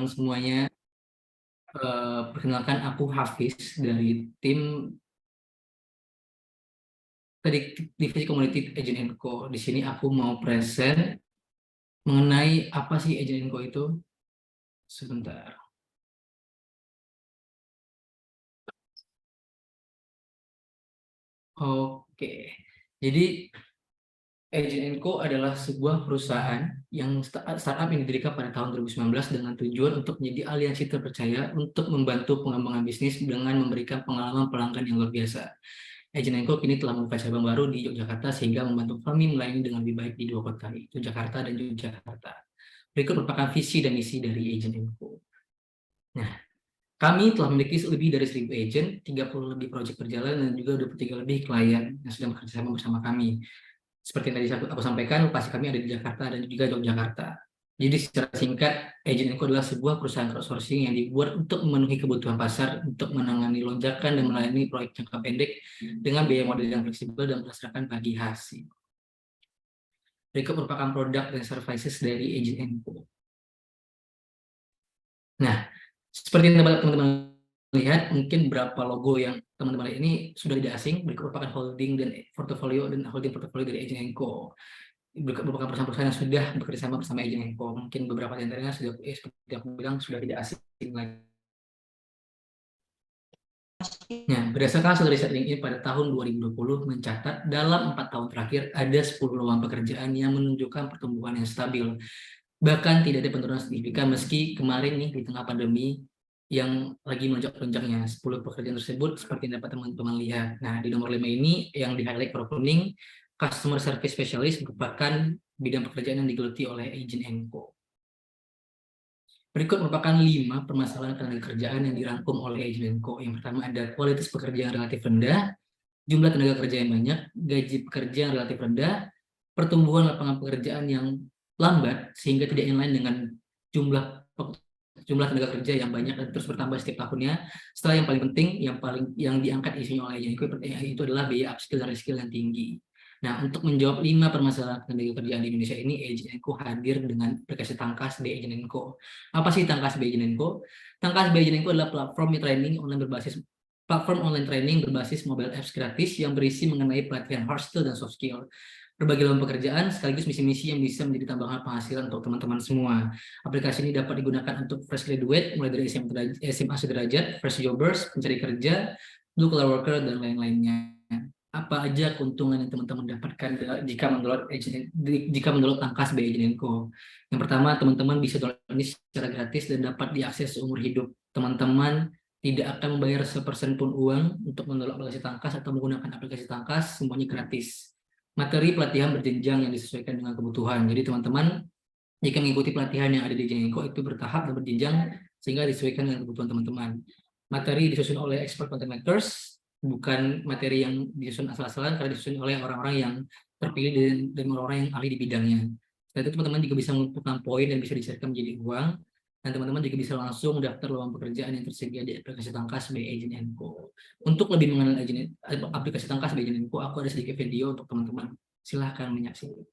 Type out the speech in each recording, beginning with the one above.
semuanya, perkenalkan aku Hafiz dari tim Divisi Community Agent & Co. Di sini aku mau present mengenai apa sih Agent & Co itu. Sebentar. Oke, jadi Agent & Co adalah sebuah perusahaan yang startup yang didirikan pada tahun 2019 dengan tujuan untuk menjadi aliansi terpercaya untuk membantu pengembangan bisnis dengan memberikan pengalaman pelanggan yang luar biasa. Agent & Co kini telah membuka cabang baru di Yogyakarta sehingga membantu kami melayani dengan lebih baik di dua kota, yaitu Jakarta dan Yogyakarta. Berikut merupakan visi dan misi dari Agent & Co. Nah, kami telah memiliki lebih dari 1.000 agent, 30 lebih proyek berjalan, dan juga 23 lebih klien yang sudah bekerja sama bersama kami. Seperti yang tadi aku sampaikan, lokasi kami ada di Jakarta dan juga Yogyakarta. Jadi secara singkat, Agent & Co adalah sebuah perusahaan crowdsourcing yang dibuat untuk memenuhi kebutuhan pasar, untuk menangani lonjakan dan melayani proyek jangka pendek dengan biaya modal yang fleksibel dan berdasarkan bagi hasil. Berikut merupakan produk dan services dari Agent & Co. Nah, seperti yang teman-teman lihat, mungkin berapa logo yang teman-teman lihat ini sudah tidak asing. Berikut merupakan holding portofolio dari Agent & Co. Merupakan perusahaan-perusahaan yang sudah bekerja sama bersama Agent & Co. Mungkin beberapa di antaranya sudah, seperti aku bilang, sudah tidak asing lagi. Nah, berdasarkan hasil riset LinkedIn pada tahun 2020 mencatat dalam 4 tahun terakhir ada 10 lowongan pekerjaan yang menunjukkan pertumbuhan yang stabil. Bahkan tidak ada penurunan signifikan meski kemarin nih di tengah pandemi yang lagi melonjak-lonjaknya. 10 pekerjaan tersebut seperti yang dapat teman-teman lihat. Nah, di nomor 5 ini yang di highlight warna kuning, Customer Service Specialist merupakan bidang pekerjaan yang digeluti oleh Agent & Co. Berikut merupakan 5 permasalahan tenaga kerjaan yang dirangkum oleh Agent & Co. Yang pertama ada kualitas pekerjaan relatif rendah, jumlah tenaga kerja yang banyak, gaji pekerja yang relatif rendah, pertumbuhan lapangan pekerjaan yang lambat sehingga tidak inline dengan jumlah tenaga kerja yang banyak dan terus bertambah setiap tahunnya. Setelah yang paling penting, yang diangkat isunya oleh Agent & Co itu adalah biaya upskill dan reskill yang tinggi. Nah, untuk menjawab 5 permasalahan tenaga kerjaan di Indonesia ini, Agent & Co hadir dengan aplikasi Tangkas by Agent & Co. Apa sih Tangkas by Agent & Co? Tangkas by Agent & Co adalah platform online training berbasis mobile apps gratis yang berisi mengenai pelatihan hard skill dan soft skill, berbagai lowongan pekerjaan sekaligus misi-misi yang bisa menjadi tambahan penghasilan untuk teman-teman semua. Aplikasi ini dapat digunakan untuk fresh graduate mulai dari SMA sederajat, fresh jobbers, pencari kerja, blue collar worker, dan lain-lainnya. Apa aja keuntungan yang teman-teman dapatkan jika mendownload Tangkas by Agent & Co. Yang pertama, teman-teman bisa download ini secara gratis dan dapat diakses seumur hidup. Teman-teman tidak akan membayar 1% pun uang untuk mendownload aplikasi Tangkas atau menggunakan aplikasi Tangkas, semuanya gratis. Materi pelatihan berjenjang yang disesuaikan dengan kebutuhan. Jadi teman-teman jika mengikuti pelatihan yang ada di Agent & Co itu bertahap dan berjenjang sehingga disesuaikan dengan kebutuhan teman-teman. Materi disusun oleh expert content makers, bukan materi yang disusun asal-asalan karena disusun oleh orang-orang yang terpilih dan orang-orang yang ahli di bidangnya. Setelah itu teman-teman juga bisa mengumpulkan poin dan bisa dicairkan menjadi uang, dan teman-teman juga bisa langsung daftar lowongan pekerjaan yang tersedia di aplikasi Tangkas by Agent & Co. Untuk lebih mengenal aplikasi Tangkas by Agent & Co, aku ada sedikit video untuk teman-teman. Silahkan menyaksikan.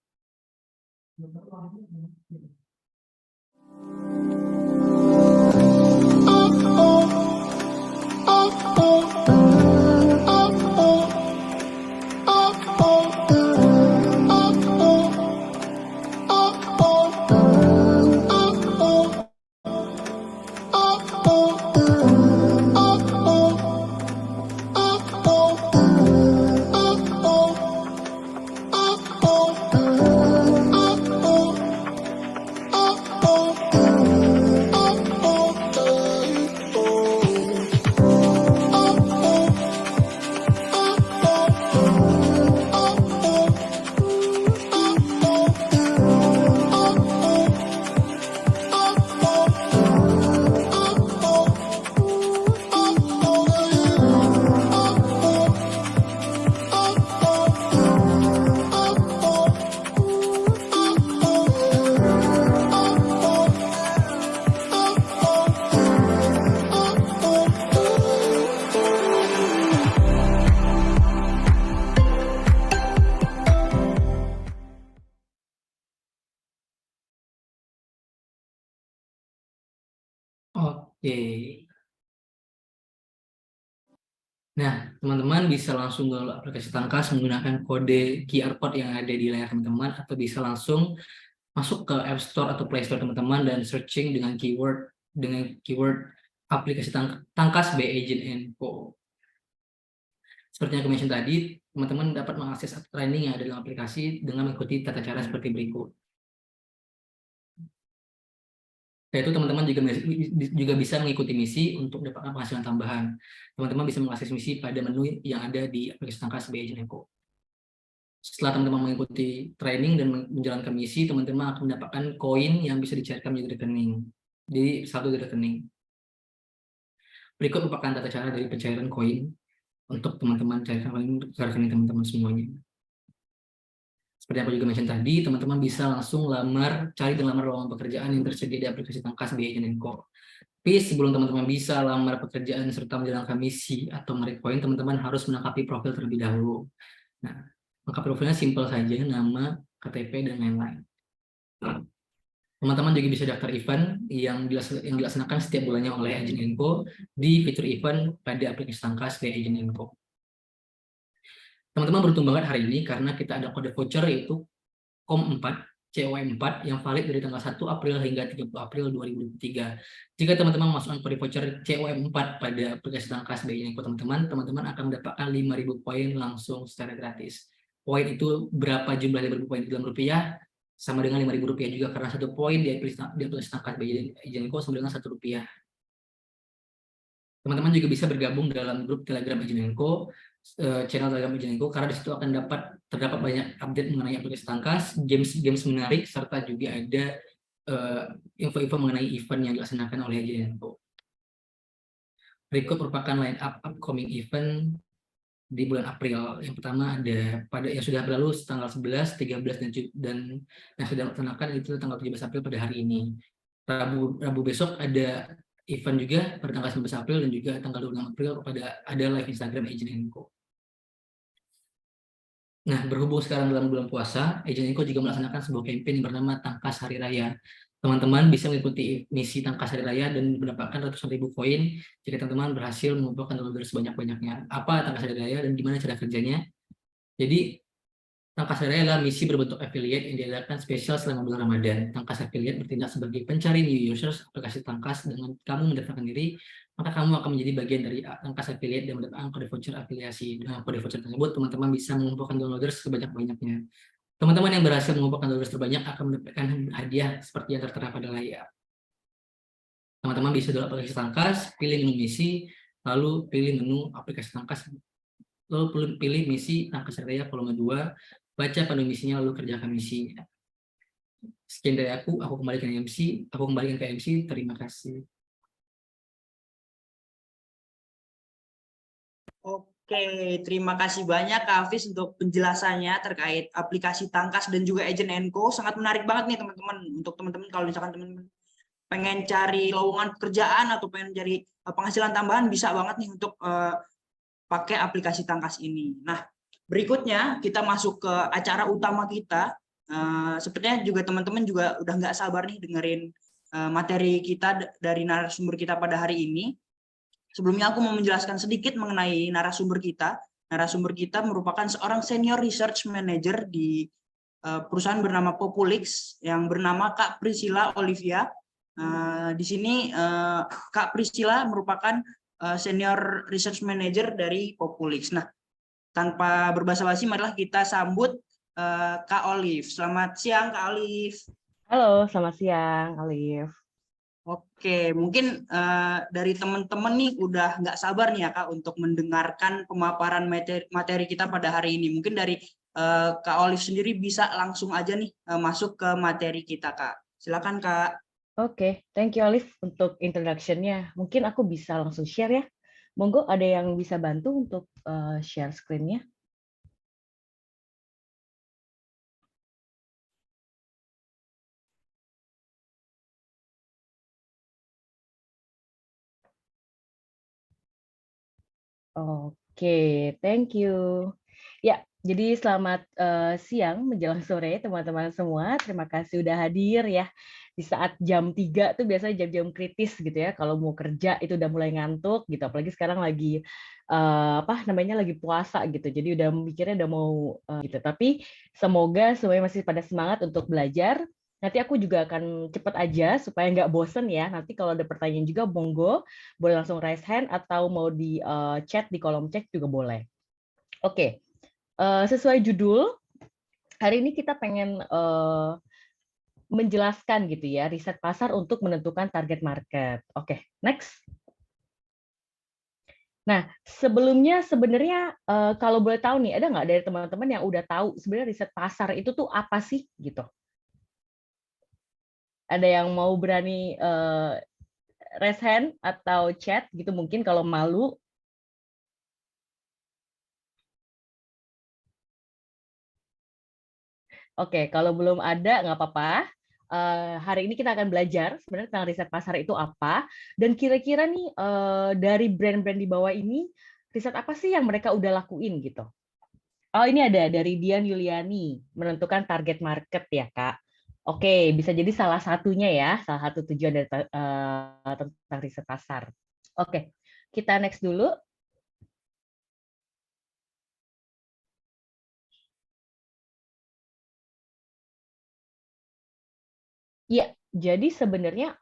Oke. Nah, teman-teman bisa langsung download aplikasi Tangkas menggunakan kode QR code yang ada di layar teman-teman, atau bisa langsung masuk ke App Store atau Play Store teman-teman dan searching dengan keyword aplikasi Tangkas by Agent & Co. Seperti yang aku mention tadi, teman-teman dapat mengakses training yang ada dalam aplikasi dengan mengikuti tata cara seperti berikut. Yaitu teman-teman juga bisa mengikuti misi untuk mendapatkan penghasilan tambahan. Teman-teman bisa mengakses misi pada menu yang ada di aplikasi Tangkas by Agent & Co. Setelah teman-teman mengikuti training dan menjalankan misi, teman-teman akan mendapatkan koin yang bisa dicairkan menjadi rekening. Jadi saldo di rekening. Berikut merupakan tata cara dari pencairan koin untuk teman-teman cairkan ke rekening teman-teman semuanya. Seperti yang aku juga mention tadi, teman-teman bisa langsung cari dan lamar lowongan pekerjaan yang tersedia di aplikasi Tangkas by Agent & Co. Tapi sebelum teman-teman bisa lamar pekerjaan serta menjalankan misi atau menarik koin, teman-teman harus melengkapi profil terlebih dahulu. Nah, lengkap profilnya simpel saja, nama, KTP, dan lain-lain. Teman-teman juga bisa daftar event yang dilaksanakan setiap bulannya oleh Agent & Co di fitur event pada aplikasi Tangkas by Agent & Co. Teman-teman beruntung banget hari ini karena kita ada kode voucher yaitu COM4, COM4 yang valid dari tanggal 1 April hingga 30 April 2023. Jika teman-teman masukkan kode voucher COM4 pada aplikasi Tangkas by Agent & Co, teman-teman akan mendapatkan 5.000 poin langsung secara gratis. Poin itu berapa jumlah 5.000 poin dalam rupiah? Sama dengan 5.000 rupiah juga, karena satu poin di aplikasi Tangkas by Agent & Co sama dengan 1 rupiah. Teman-teman juga bisa bergabung dalam grup Telegram Agent & Co, channel Telegram Agent & Co, karena di situ akan terdapat banyak update mengenai aplikasi Tangkas, games menarik, serta juga ada info-info mengenai event yang dilaksanakan oleh Agent & Co. Berikut merupakan line up upcoming event di bulan April. Yang pertama ada yang sudah berlalu tanggal 11, 13, dan yang sudah dilaksanakan itu tanggal 17 April pada hari ini. Rabu besok ada event juga pada tanggal 19 April dan juga tanggal 26 April ada live Instagram Agent & Co. Nah, berhubung sekarang dalam bulan puasa, Agent & Co juga melaksanakan sebuah campaign yang bernama Tangkas Hari Raya. Teman-teman bisa mengikuti misi Tangkas Hari Raya dan mendapatkan ratusan ribu koin jika teman-teman berhasil mengumpulkan downloader sebanyak-banyaknya. Apa Tangkas Hari Raya dan gimana cara kerjanya? Jadi, Tangkas Hari Raya adalah misi berbentuk affiliate yang diadakan spesial selama bulan Ramadan. Tangkas affiliate bertindak sebagai pencari new users aplikasi Tangkas. Dengan kamu mendaftarkan diri, maka kamu akan menjadi bagian dari Tangkas affiliate dan mendapatkan kode voucher afiliasi. Dengan kode voucher tersebut, teman-teman bisa mengumpulkan downloaders sebanyak-banyaknya. Teman-teman yang berhasil mengumpulkan downloaders terbanyak akan mendapatkan hadiah seperti yang tertera pada layar. Teman-teman bisa download aplikasi Tangkas, pilih menu misi, lalu pilih menu aplikasi Tangkas, lalu pilih misi Tangkas Hari Raya volume 2, baca pandu misinya lalu kerjakan misi. Sekian dari aku kembalikan ke MC, terima kasih. Oke, terima kasih banyak Kak Hafiz untuk penjelasannya terkait aplikasi Tangkas dan juga Agent & Co. Sangat menarik banget nih teman-teman. Untuk teman-teman kalau misalkan teman-teman pengen cari lowongan pekerjaan atau pengen cari penghasilan tambahan, bisa banget nih untuk pakai aplikasi Tangkas ini. Nah, berikutnya kita masuk ke acara utama kita. Sepertinya juga teman-teman juga udah nggak sabar nih dengerin materi kita dari narasumber kita pada hari ini. Sebelumnya aku mau menjelaskan sedikit mengenai narasumber kita. Narasumber kita merupakan seorang senior research manager di perusahaan bernama Populix yang bernama Kak Priscilla Olivia. Di sini Kak Priscilla merupakan senior research manager dari Populix. Nah, tanpa berbasa-basi, marilah kita sambut Kak Olive. Selamat siang, Kak Olive. Halo, selamat siang, Olive. Oke, mungkin dari teman-teman nih udah nggak sabar nih ya Kak untuk mendengarkan pemaparan materi kita pada hari ini. Mungkin dari Kak Olive sendiri bisa langsung aja nih masuk ke materi kita, Kak. Silakan, Kak. Oke, thank you Olive untuk introduction-nya. Mungkin aku bisa langsung share ya. Monggo ada yang bisa bantu untuk share screen-nya? Oke, thank you. Ya, jadi selamat siang menjelang sore teman-teman semua. Terima kasih sudah hadir ya di saat jam 3 tuh biasanya jam-jam kritis gitu ya, kalau mau kerja itu udah mulai ngantuk gitu, apalagi sekarang lagi apa namanya lagi puasa gitu, jadi udah mikirnya udah mau gitu. Tapi semoga semuanya masih pada semangat untuk belajar. Nanti aku juga akan cepet aja supaya nggak bosen ya. Nanti kalau ada pertanyaan juga monggo, boleh langsung raise hand atau mau di chat di kolom chat juga boleh. Oke, sesuai judul, hari ini kita pengen menjelaskan gitu ya, riset pasar untuk menentukan target market. Oke, next. Nah, sebelumnya sebenarnya kalau boleh tahu nih, ada nggak dari teman-teman yang udah tahu sebenarnya riset pasar itu tuh apa sih gitu? Ada yang mau berani raise hand atau chat gitu mungkin kalau malu. Oke, kalau belum ada nggak apa-apa. Hari ini kita akan belajar sebenarnya tentang riset pasar itu apa, dan kira-kira nih dari brand-brand di bawah ini riset apa sih yang mereka udah lakuin gitu. Oh, ini ada dari Dian Yuliani, menentukan target market ya, Kak. Oke, bisa jadi salah satunya ya, salah satu tujuan dari tentang riset pasar. Oke, kita next dulu. Iya, jadi sebenarnya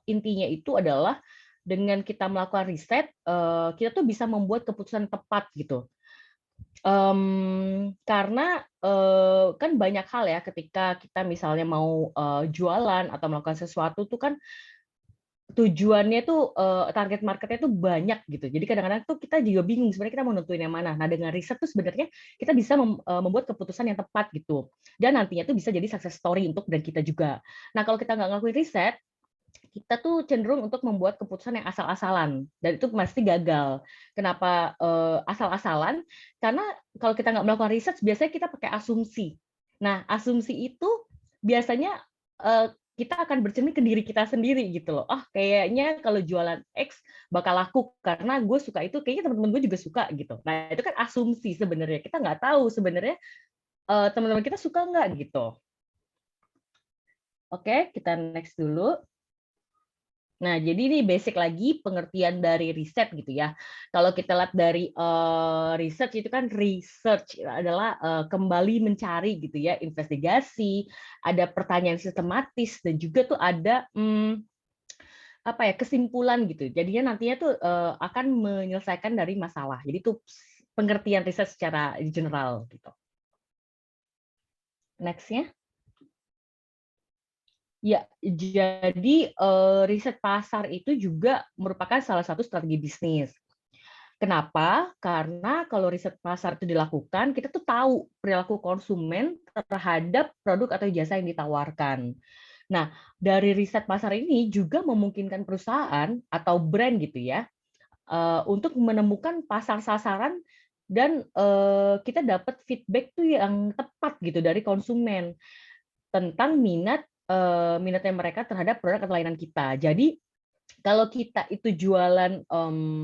intinya itu adalah dengan kita melakukan riset, kita tuh bisa membuat keputusan tepat gitu. Karena kan banyak hal ya ketika kita misalnya mau jualan atau melakukan sesuatu tuh kan tujuannya tuh target marketnya tuh banyak gitu. Jadi kadang-kadang tuh kita juga bingung sebenarnya kita mau nentuin yang mana. Nah, dengan riset tuh sebenarnya kita bisa membuat keputusan yang tepat gitu. Dan nantinya tuh bisa jadi success story untuk brand kita juga. Nah, kalau kita nggak ngelakuin riset, kita tuh cenderung untuk membuat keputusan yang asal-asalan dan itu pasti gagal. Kenapa asal-asalan? Karena kalau kita nggak melakukan riset, biasanya kita pakai asumsi. Nah, asumsi itu biasanya kita akan bercermin ke diri kita sendiri gitu loh. Oh, kayaknya kalau jualan X bakal laku karena gue suka itu, kayaknya teman-teman gue juga suka gitu. Nah, itu kan asumsi sebenarnya. Kita nggak tahu sebenarnya teman-teman kita suka nggak gitu. Oke, kita next dulu. Nah, jadi ini basic lagi pengertian dari riset gitu ya. Kalau kita lihat dari research itu kan research adalah kembali mencari gitu ya, investigasi, ada pertanyaan sistematis dan juga tuh ada apa ya kesimpulan gitu. Jadinya nantinya tuh akan menyelesaikan dari masalah. Jadi itu pengertian riset secara general gitu. Next-nya. Ya, jadi riset pasar itu juga merupakan salah satu strategi bisnis. Kenapa? Karena kalau riset pasar itu dilakukan, kita tuh tahu perilaku konsumen terhadap produk atau jasa yang ditawarkan. Nah, dari riset pasar ini juga memungkinkan perusahaan atau brand gitu ya, untuk menemukan pasar sasaran dan kita dapat feedback tuh yang tepat gitu dari konsumen tentang minatnya mereka terhadap produk atau layanan kita. Jadi kalau kita itu jualan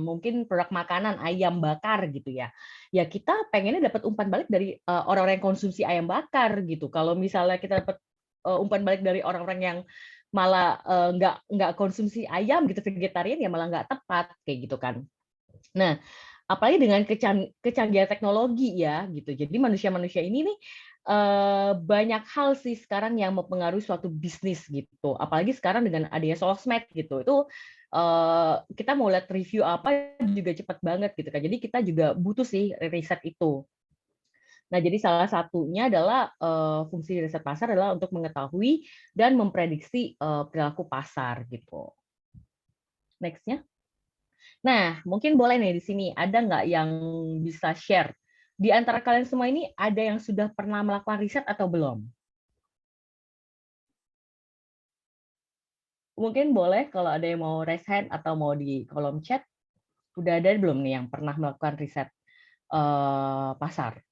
mungkin produk makanan ayam bakar gitu ya, ya kita pengennya dapat umpan balik dari orang-orang yang konsumsi ayam bakar gitu. Kalau misalnya kita dapat umpan balik dari orang-orang yang malah nggak konsumsi ayam gitu, vegetarian, ya malah nggak tepat kayak gitu kan. Nah, apalagi dengan kecanggihan teknologi ya gitu. Jadi manusia-manusia ini nih banyak hal sih sekarang yang mempengaruhi suatu bisnis gitu. Apalagi sekarang dengan adanya sosmed gitu. Itu kita mau lihat review apa juga cepat banget gitu kan. Jadi kita juga butuh sih riset itu. Nah, jadi salah satunya adalah fungsi riset pasar adalah untuk mengetahui dan memprediksi perilaku pasar gitu. Next-nya. Nah, mungkin boleh nih di sini, ada nggak yang bisa share? Di antara kalian semua ini, ada yang sudah pernah melakukan riset atau belum? Mungkin boleh kalau ada yang mau raise hand atau mau di kolom chat. Udah ada belum nih yang pernah melakukan riset pasar?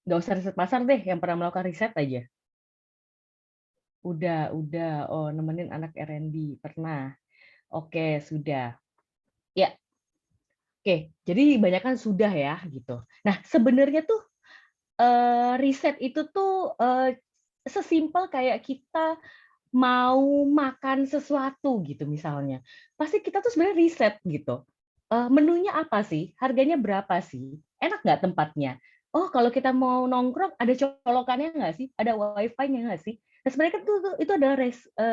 Nggak usah riset pasar deh, yang pernah melakukan riset aja. Udah. Oh, nemenin anak R&D. Pernah. Oke, sudah. Ya, oke. Jadi banyak kan sudah ya, gitu. Nah, sebenarnya tuh riset itu tuh sesimpel kayak kita mau makan sesuatu gitu misalnya, pasti kita tuh sebenarnya riset gitu. Menunya apa sih? Harganya berapa sih? Enak nggak tempatnya? Oh, kalau kita mau nongkrong ada colokannya nggak sih? Ada wifi-nya nggak sih? Nah, sebenarnya kan itu adalah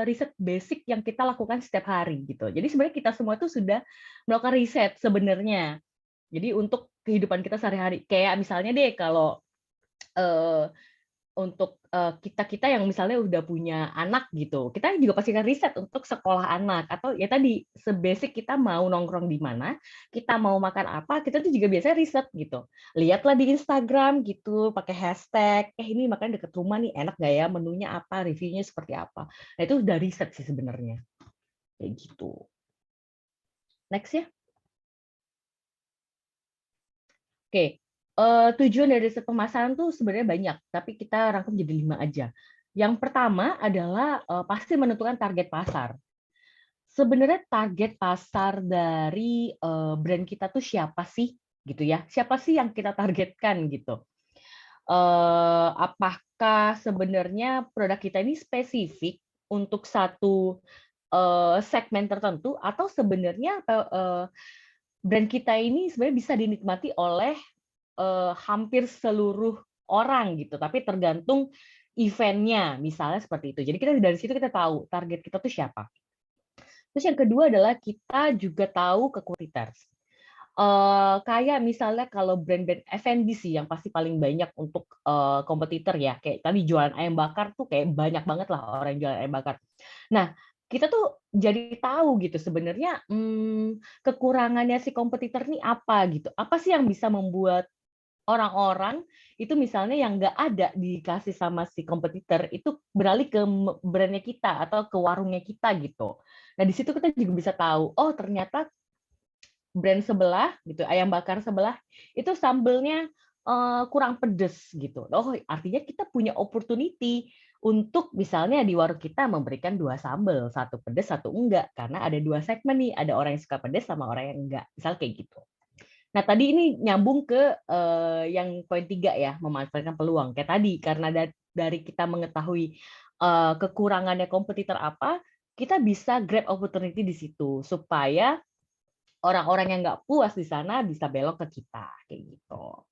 riset basic yang kita lakukan setiap hari gitu. Jadi sebenarnya kita semua tuh sudah melakukan riset sebenarnya. Jadi untuk kehidupan kita sehari-hari. Kayak misalnya deh kalau eh, untuk kita-kita yang misalnya udah punya anak gitu, kita juga pasti akan riset untuk sekolah anak atau ya tadi sebasic kita mau nongkrong di mana, kita mau makan apa, kita tuh juga biasanya riset gitu. Lihatlah di Instagram gitu, pakai hashtag, ini makan deket rumah nih, enak nggak ya, menunya apa, reviewnya seperti apa. Nah itu udah riset sih sebenarnya, kayak gitu. Next ya. Oke, tujuan dari riset pemasaran tuh sebenarnya banyak, tapi kita rangkum jadi 5 aja. Yang pertama adalah pasti menentukan target pasar. Sebenarnya target pasar dari brand kita tuh siapa sih, gitu ya? Siapa sih yang kita targetkan gitu? Apakah sebenarnya produk kita ini spesifik untuk satu segmen tertentu, atau sebenarnya brand kita ini sebenarnya bisa dinikmati oleh hampir seluruh orang gitu, tapi tergantung eventnya, misalnya seperti itu. Jadi kita dari situ kita tahu target kita tuh siapa. Terus yang kedua adalah kita juga tahu competitors. Kayak misalnya kalau brand-brand F&B sih yang pasti paling banyak untuk kompetitor ya, kayak tadi jualan ayam bakar tuh kayak banyak banget lah orang yang jualan ayam bakar. Nah, kita tuh jadi tahu gitu sebenarnya kekurangannya si kompetitor ini apa gitu. Apa sih yang bisa membuat orang-orang itu misalnya yang nggak ada dikasih sama si kompetitor itu beralih ke brandnya kita atau ke warungnya kita gitu. Nah di situ kita juga bisa tahu, oh ternyata brand sebelah gitu, ayam bakar sebelah itu sambelnya kurang pedes gitu. Oh artinya kita punya opportunity untuk misalnya di warung kita memberikan 2 sambel, satu pedes satu enggak, karena ada 2 segmen nih, ada orang yang suka pedes sama orang yang enggak, misal kayak gitu. Nah, tadi ini nyambung ke yang poin 3 ya, memanfaatkan peluang. Kayak tadi, karena dari kita mengetahui kekurangannya kompetitor apa, kita bisa grab opportunity di situ, supaya orang-orang yang nggak puas di sana bisa belok ke kita, kayak gitu.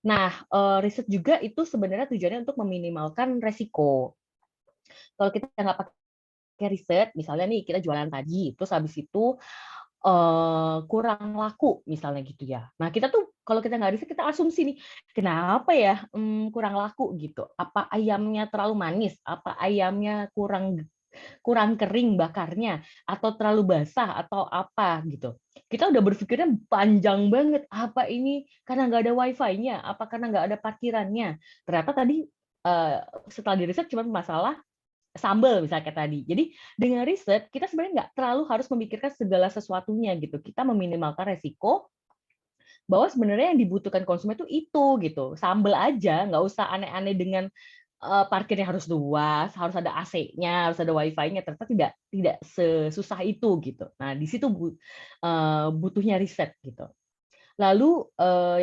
Nah, riset juga itu sebenarnya tujuannya untuk meminimalkan resiko. Kalau kita nggak pakai riset, misalnya nih kita jualan tadi, terus habis itu kurang laku misalnya gitu ya. Nah kita tuh kalau kita nggak riset kita asumsi nih, kenapa ya kurang laku gitu? Apa ayamnya terlalu manis? Apa ayamnya kurang kurang kering bakarnya? Atau terlalu basah? Atau apa gitu? Kita udah berpikirnya panjang banget. Apa ini karena nggak ada wifi-nya? Apa karena nggak ada parkirannya? Ternyata tadi setelah di riset cuma masalah sambel misalnya kayak tadi. Jadi dengan riset kita sebenarnya nggak terlalu harus memikirkan segala sesuatunya gitu. Kita meminimalkan resiko bahwa sebenarnya yang dibutuhkan konsumen itu gitu. Sambel aja, nggak usah aneh-aneh dengan parkirnya harus luas, harus ada AC-nya, harus ada wifi-nya. Ternyata tidak sesusah itu gitu. Nah di situ butuhnya riset gitu. Lalu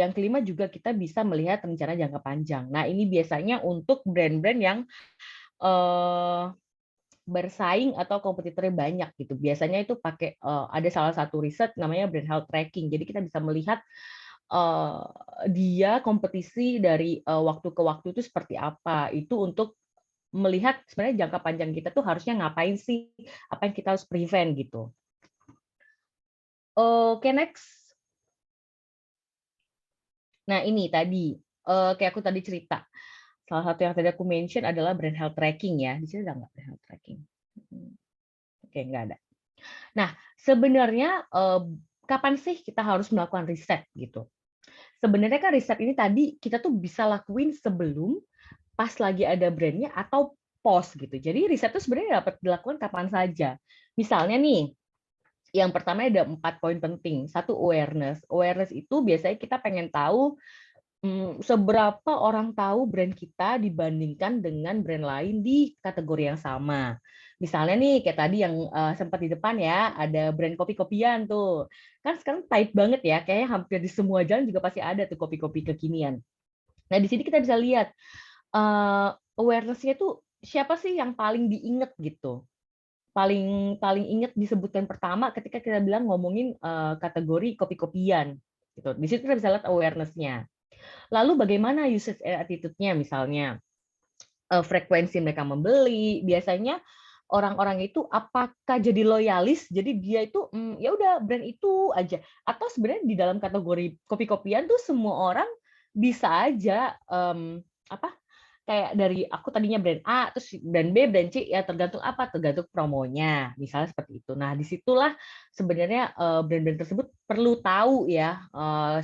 yang kelima juga kita bisa melihat rencana jangka panjang. Nah ini biasanya untuk brand-brand yang bersaing atau kompetitornya banyak gitu. Biasanya itu pakai ada salah satu riset namanya brand health tracking. Jadi kita bisa melihat dia kompetisi dari waktu ke waktu itu seperti apa. Itu untuk melihat sebenarnya jangka panjang kita tuh harusnya ngapain sih, apa yang kita harus prevent gitu. Oke, next. Nah ini tadi kayak aku tadi cerita. Salah satu yang tadi aku mention adalah brand health tracking ya. Di sini ada nggak brand health tracking? Oke, nggak ada. Nah, sebenarnya kapan sih kita harus melakukan riset gitu? Sebenarnya kan riset ini tadi kita tuh bisa lakuin sebelum, pas lagi ada brandnya atau post gitu. Jadi riset itu sebenarnya dapat dilakukan kapan saja. Misalnya nih, yang pertama ada 4 poin penting. Satu awareness. Awareness itu biasanya kita pengen tahu seberapa orang tahu brand kita dibandingkan dengan brand lain di kategori yang sama. Misalnya nih kayak tadi yang sempat di depan ya, ada brand kopi-kopian tuh. Kan sekarang tight banget ya, kayaknya hampir di semua jalan juga pasti ada tuh kopi-kopi kekinian. Nah, di sini kita bisa lihat awareness-nya tuh siapa sih yang paling diinget gitu? Paling paling inget disebutkan pertama ketika kita bilang ngomongin kategori kopi-kopian gitu. Di situ kita bisa lihat awareness-nya. Lalu bagaimana usage attitude-nya misalnya, frekuensi mereka membeli, biasanya orang-orang itu apakah jadi loyalis, jadi dia itu, ya udah brand itu aja, atau sebenarnya di dalam kategori kopi-kopian tuh semua orang bisa aja, apa, kayak dari aku tadinya brand A, terus brand B, brand C, ya tergantung apa, tergantung promonya, misalnya seperti itu. Nah, disitulah sebenarnya, brand-brand tersebut perlu tahu ya,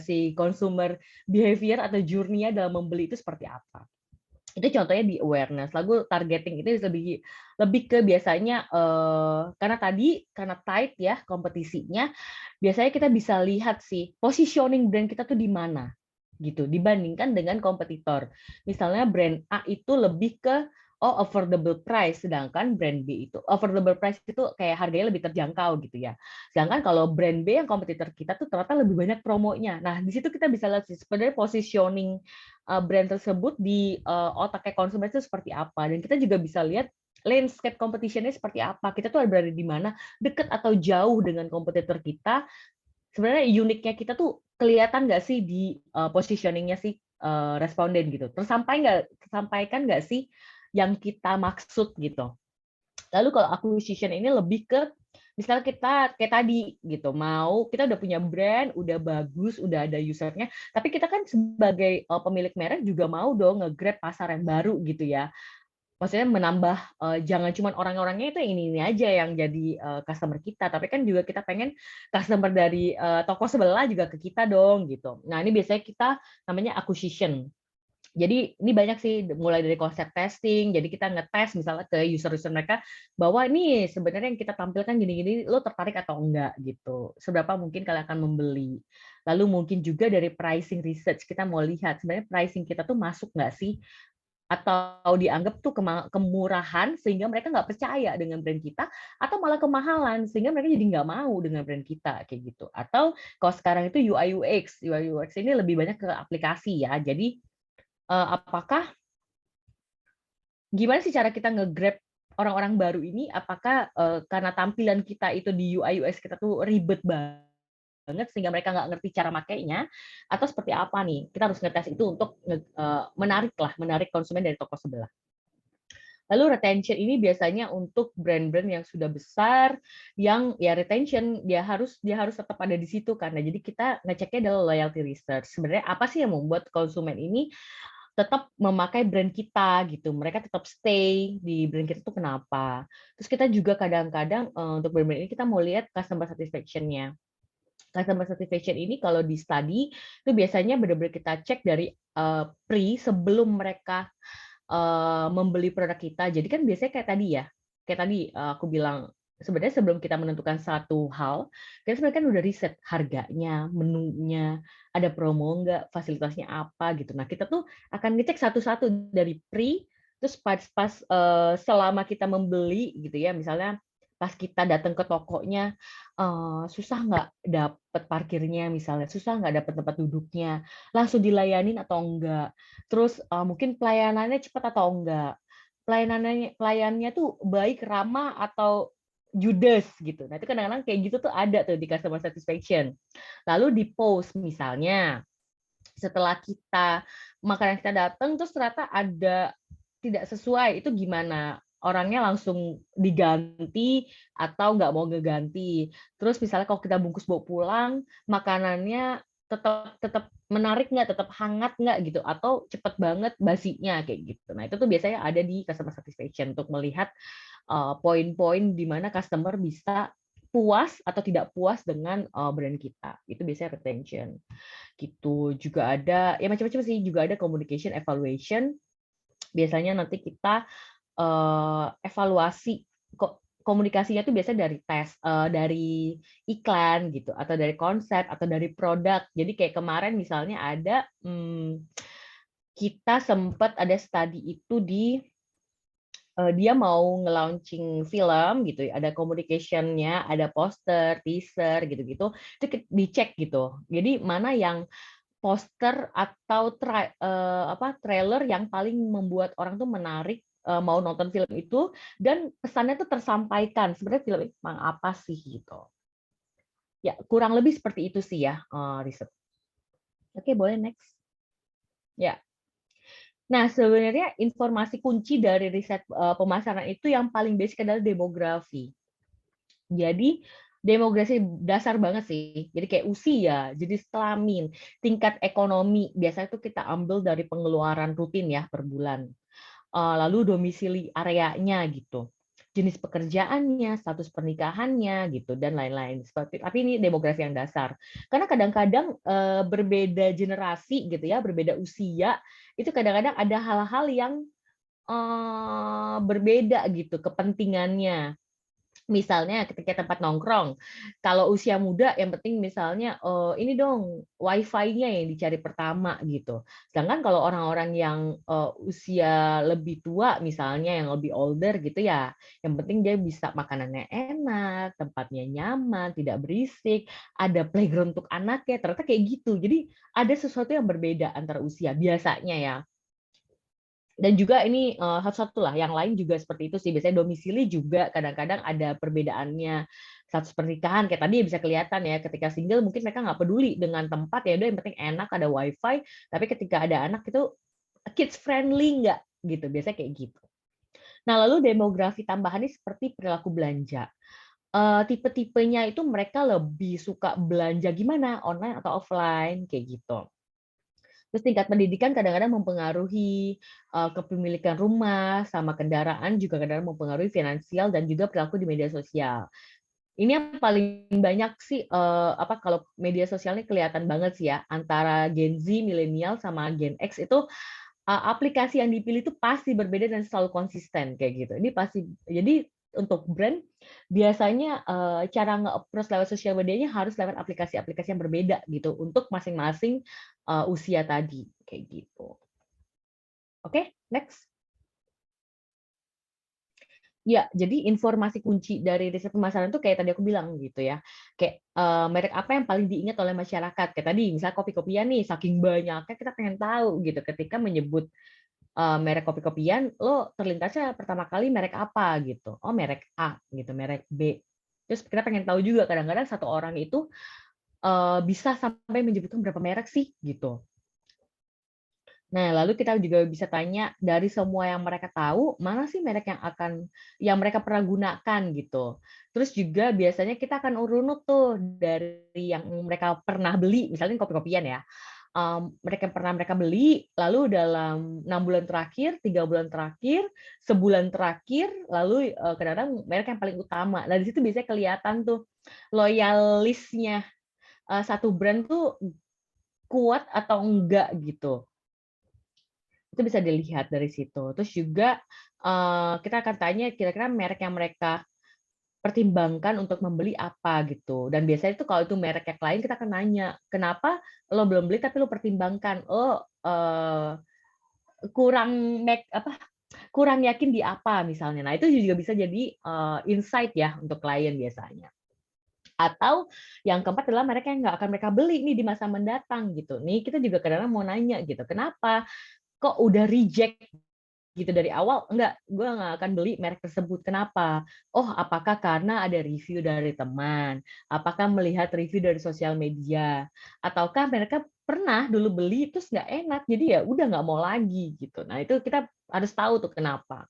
si consumer behavior atau journey-nya dalam membeli itu seperti apa. Itu contohnya di awareness. Lalu targeting itu lebih lebih ke biasanya, karena tight ya kompetisinya, biasanya kita bisa lihat sih positioning brand kita tuh di mana, gitu, dibandingkan dengan kompetitor. Misalnya brand A itu lebih ke, oh affordable price, sedangkan brand B itu affordable price itu kayak harganya lebih terjangkau gitu ya. Sedangkan kalau brand B yang kompetitor kita tuh ternyata lebih banyak promonya. Nah, di situ kita bisa lihat sih sebenarnya positioning brand tersebut di otaknya konsumen itu seperti apa, dan kita juga bisa lihat landscape competition-nya seperti apa. Kita tuh berada di mana, dekat atau jauh dengan kompetitor kita. Sebenarnya uniknya kita tuh kelihatan nggak sih di positioning-nya si responden gitu. Tersampaikan nggak sih yang kita maksud gitu. Lalu kalau acquisition ini lebih ke misalnya kita kayak tadi gitu, kita udah punya brand, udah bagus, udah ada usernya, tapi kita kan sebagai pemilik merek juga mau dong nge-grab pasar yang baru gitu ya. Maksudnya menambah, jangan cuma orang-orangnya itu yang ini aja yang jadi customer kita, tapi kan juga kita pengen customer dari toko sebelah juga ke kita dong gitu. Nah, ini biasanya kita namanya acquisition. Jadi ini banyak sih mulai dari konsep testing, jadi kita ngetes misalnya ke user-user mereka bahwa ini sebenarnya yang kita tampilkan gini-gini, lo tertarik atau enggak gitu. Seberapa mungkin kalian akan membeli. Lalu mungkin juga dari pricing research kita mau lihat sebenarnya pricing kita tuh masuk nggak sih, atau dianggap tuh kemurahan sehingga mereka nggak percaya dengan brand kita, atau malah kemahalan sehingga mereka jadi nggak mau dengan brand kita kayak gitu. Atau kalau sekarang itu UI UX ini lebih banyak ke aplikasi ya. Jadi apakah gimana sih cara kita nge-grab orang-orang baru ini? Apakah karena tampilan kita itu di UI UX kita tuh ribet banget sehingga mereka nggak ngerti cara makainya, atau seperti apa nih? Kita harus ngetes itu untuk menarik konsumen dari toko sebelah. Lalu retention ini biasanya untuk brand-brand yang sudah besar, yang ya retention dia harus tetap ada di situ karena jadi kita ngeceknya adalah loyalty research. Sebenarnya apa sih yang membuat konsumen ini tetap memakai brand kita gitu, mereka tetap stay di brand kita tuh kenapa. Terus kita juga kadang-kadang untuk brand-brand ini kita mau lihat customer satisfaction-nya. Customer satisfaction ini kalau di study itu biasanya benar-benar kita cek dari sebelum mereka membeli produk kita. Jadi kan biasanya kayak tadi aku bilang sebenarnya sebelum kita menentukan satu hal, kita sebenarnya kan udah riset harganya, menunya, ada promo nggak, fasilitasnya apa gitu. Nah, kita tuh akan ngecek satu-satu dari terus pas selama kita membeli gitu ya, misalnya pas kita datang ke tokonya, susah nggak dapet parkirnya misalnya, susah nggak dapet tempat duduknya, langsung dilayanin atau enggak. Terus mungkin pelayanannya cepat atau enggak, pelayannya tuh baik, ramah, atau judes gitu. Nah, itu kadang-kadang kayak gitu tuh ada tuh di customer satisfaction. Lalu di post misalnya, setelah makanan kita datang terus ternyata ada tidak sesuai, itu gimana? Orangnya langsung diganti atau nggak mau ngeganti? Terus misalnya kalau kita bungkus bawa pulang, makanannya tetap tetap menarik nggak, tetap hangat nggak gitu, atau cepet banget basinya kayak gitu. Nah, itu tuh biasanya ada di customer satisfaction untuk melihat poin-poin di mana customer bisa puas atau tidak puas dengan brand kita. Itu biasanya retention. Gitu. Juga ada ya macam-macam sih, juga ada communication evaluation. Biasanya nanti kita evaluasi komunikasinya tuh biasanya dari dari iklan gitu, atau dari konsep, atau dari produk. Jadi kayak kemarin misalnya ada kita sempat ada studi itu di dia mau nge-launching film gitu ya, ada communication-nya, ada poster, teaser gitu-gitu, itu dicek gitu. Jadi mana yang poster atau trailer yang paling membuat orang tuh menarik mau nonton film itu dan pesannya tuh tersampaikan. Sebenarnya film itu tentang apa sih gitu. Ya, kurang lebih seperti itu sih ya riset. Oke, boleh next. Ya. Nah, sebenarnya informasi kunci dari riset pemasaran itu yang paling basic adalah demografi. Jadi demografi dasar banget sih. Jadi kayak usia, jenis kelamin, tingkat ekonomi. Biasanya itu kita ambil dari pengeluaran rutin ya per bulan. Lalu domisili areanya gitu. Jenis pekerjaannya, status pernikahannya gitu dan lain-lain. Tapi ini demografi yang dasar. Karena kadang-kadang berbeda generasi gitu ya, berbeda usia, itu kadang-kadang ada hal-hal yang berbeda gitu kepentingannya. Misalnya ketika tempat nongkrong, kalau usia muda yang penting misalnya, ini dong WiFi-nya yang dicari pertama gitu. Sedangkan kalau orang-orang yang, usia lebih tua misalnya yang lebih older gitu ya, yang penting dia bisa makanannya enak, tempatnya nyaman, tidak berisik, ada playground untuk anaknya, ternyata kayak gitu. Jadi ada sesuatu yang berbeda antara usia biasanya ya. Dan juga ini satu-satu lah, yang lain juga seperti itu sih. Biasanya domisili juga kadang-kadang ada perbedaannya. Status pernikahan kayak tadi bisa kelihatan ya, ketika single mungkin mereka nggak peduli dengan tempat, ya udah yang penting enak ada wifi. Tapi ketika ada anak itu kids friendly nggak gitu, biasanya kayak gitu. Nah lalu demografi tambahannya seperti perilaku belanja. Tipe-tipenya itu mereka lebih suka belanja gimana, online atau offline kayak gitu. Terus tingkat pendidikan kadang-kadang mempengaruhi kepemilikan rumah, sama kendaraan juga kadang-kadang mempengaruhi finansial dan juga perilaku di media sosial. Ini yang paling banyak sih kalau media sosialnya kelihatan banget sih ya antara Gen Z, milenial sama Gen X itu aplikasi yang dipilih itu pasti berbeda dan selalu konsisten kayak gitu. Ini pasti jadi untuk brand biasanya cara nge-approach lewat sosial medianya harus lewat aplikasi-aplikasi yang berbeda gitu untuk masing-masing usia tadi kayak gitu. Oke, next. Ya, jadi informasi kunci dari riset pemasaran itu kayak tadi aku bilang gitu ya. Kayak merek apa yang paling diingat oleh masyarakat. Kayak tadi misalnya kopi-kopian nih, saking banyaknya kita pengen tahu gitu ketika menyebut merek kopi-kopian, lo terlintasnya pertama kali merek apa gitu. Oh, merek A gitu, merek B. Terus kita pengen tahu juga kadang-kadang satu orang itu bisa sampai menyebutkan berapa merek sih gitu. Nah, lalu kita juga bisa tanya dari semua yang mereka tahu, mana sih merek yang mereka pernah gunakan gitu. Terus juga biasanya kita akan urunut tuh dari yang mereka pernah beli, misalnya kopi-kopian ya. Mereka pernah mereka beli, lalu dalam 6 bulan terakhir, 3 bulan terakhir, sebulan terakhir, lalu kadang-kadang merek yang paling utama. Nah, di situ biasanya kelihatan tuh loyalisnya satu brand tuh kuat atau enggak gitu. Itu bisa dilihat dari situ. Terus juga kita akan tanya kira-kira merek yang mereka pertimbangkan untuk membeli apa gitu. Dan biasanya itu kalau itu merek yang lain kita akan nanya, kenapa lo belum beli tapi lo pertimbangkan? Oh, kurang yakin di apa misalnya. Nah, itu juga bisa jadi insight ya untuk klien biasanya. Atau yang keempat adalah mereka yang nggak akan mereka beli nih di masa mendatang gitu. Nih kita juga kadang-kadang mau nanya gitu, kenapa kok udah reject gitu dari awal, enggak, gue nggak akan beli merek tersebut. Kenapa? Oh, apakah karena ada review dari teman? Apakah melihat review dari sosial media? Ataukah mereka pernah dulu beli terus nggak enak, jadi ya udah nggak mau lagi gitu. Nah itu kita harus tahu tuh kenapa.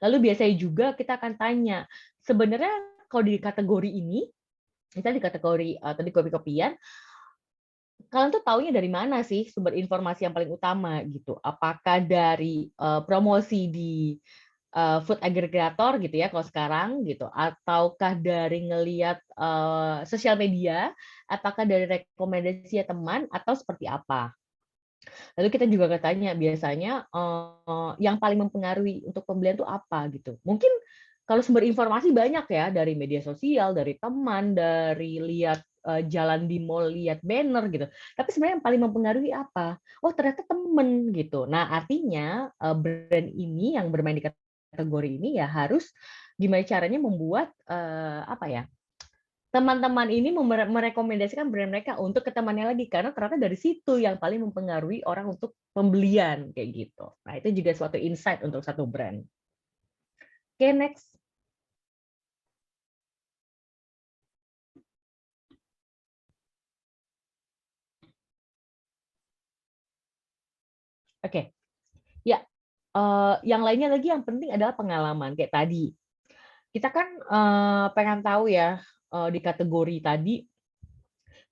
Lalu biasanya juga kita akan tanya, sebenarnya kalau di kategori ini, kita di kategori tadi kopi-kopian, kalian tuh taunya dari mana sih sumber informasi yang paling utama gitu? Apakah dari promosi di food aggregator gitu ya kalau sekarang gitu, ataukah dari ngelihat sosial media, apakah dari rekomendasi teman atau seperti apa? Lalu kita juga katanya biasanya yang paling mempengaruhi untuk pembelian itu apa gitu. Mungkin kalau sumber informasi banyak ya dari media sosial, dari teman, dari lihat jalan di mall, lihat banner gitu. Tapi sebenarnya yang paling mempengaruhi apa? Oh ternyata temen gitu. Nah artinya brand ini yang bermain di kategori ini ya harus gimana caranya membuat apa ya? Teman-teman ini merekomendasikan brand mereka untuk ke temannya lagi, karena ternyata dari situ yang paling mempengaruhi orang untuk pembelian, kayak gitu. Nah, itu juga suatu insight untuk satu brand. Oke, next. Oke, ya. Yang lainnya lagi yang penting adalah pengalaman kayak tadi. Kita kan pengen tahu ya di kategori tadi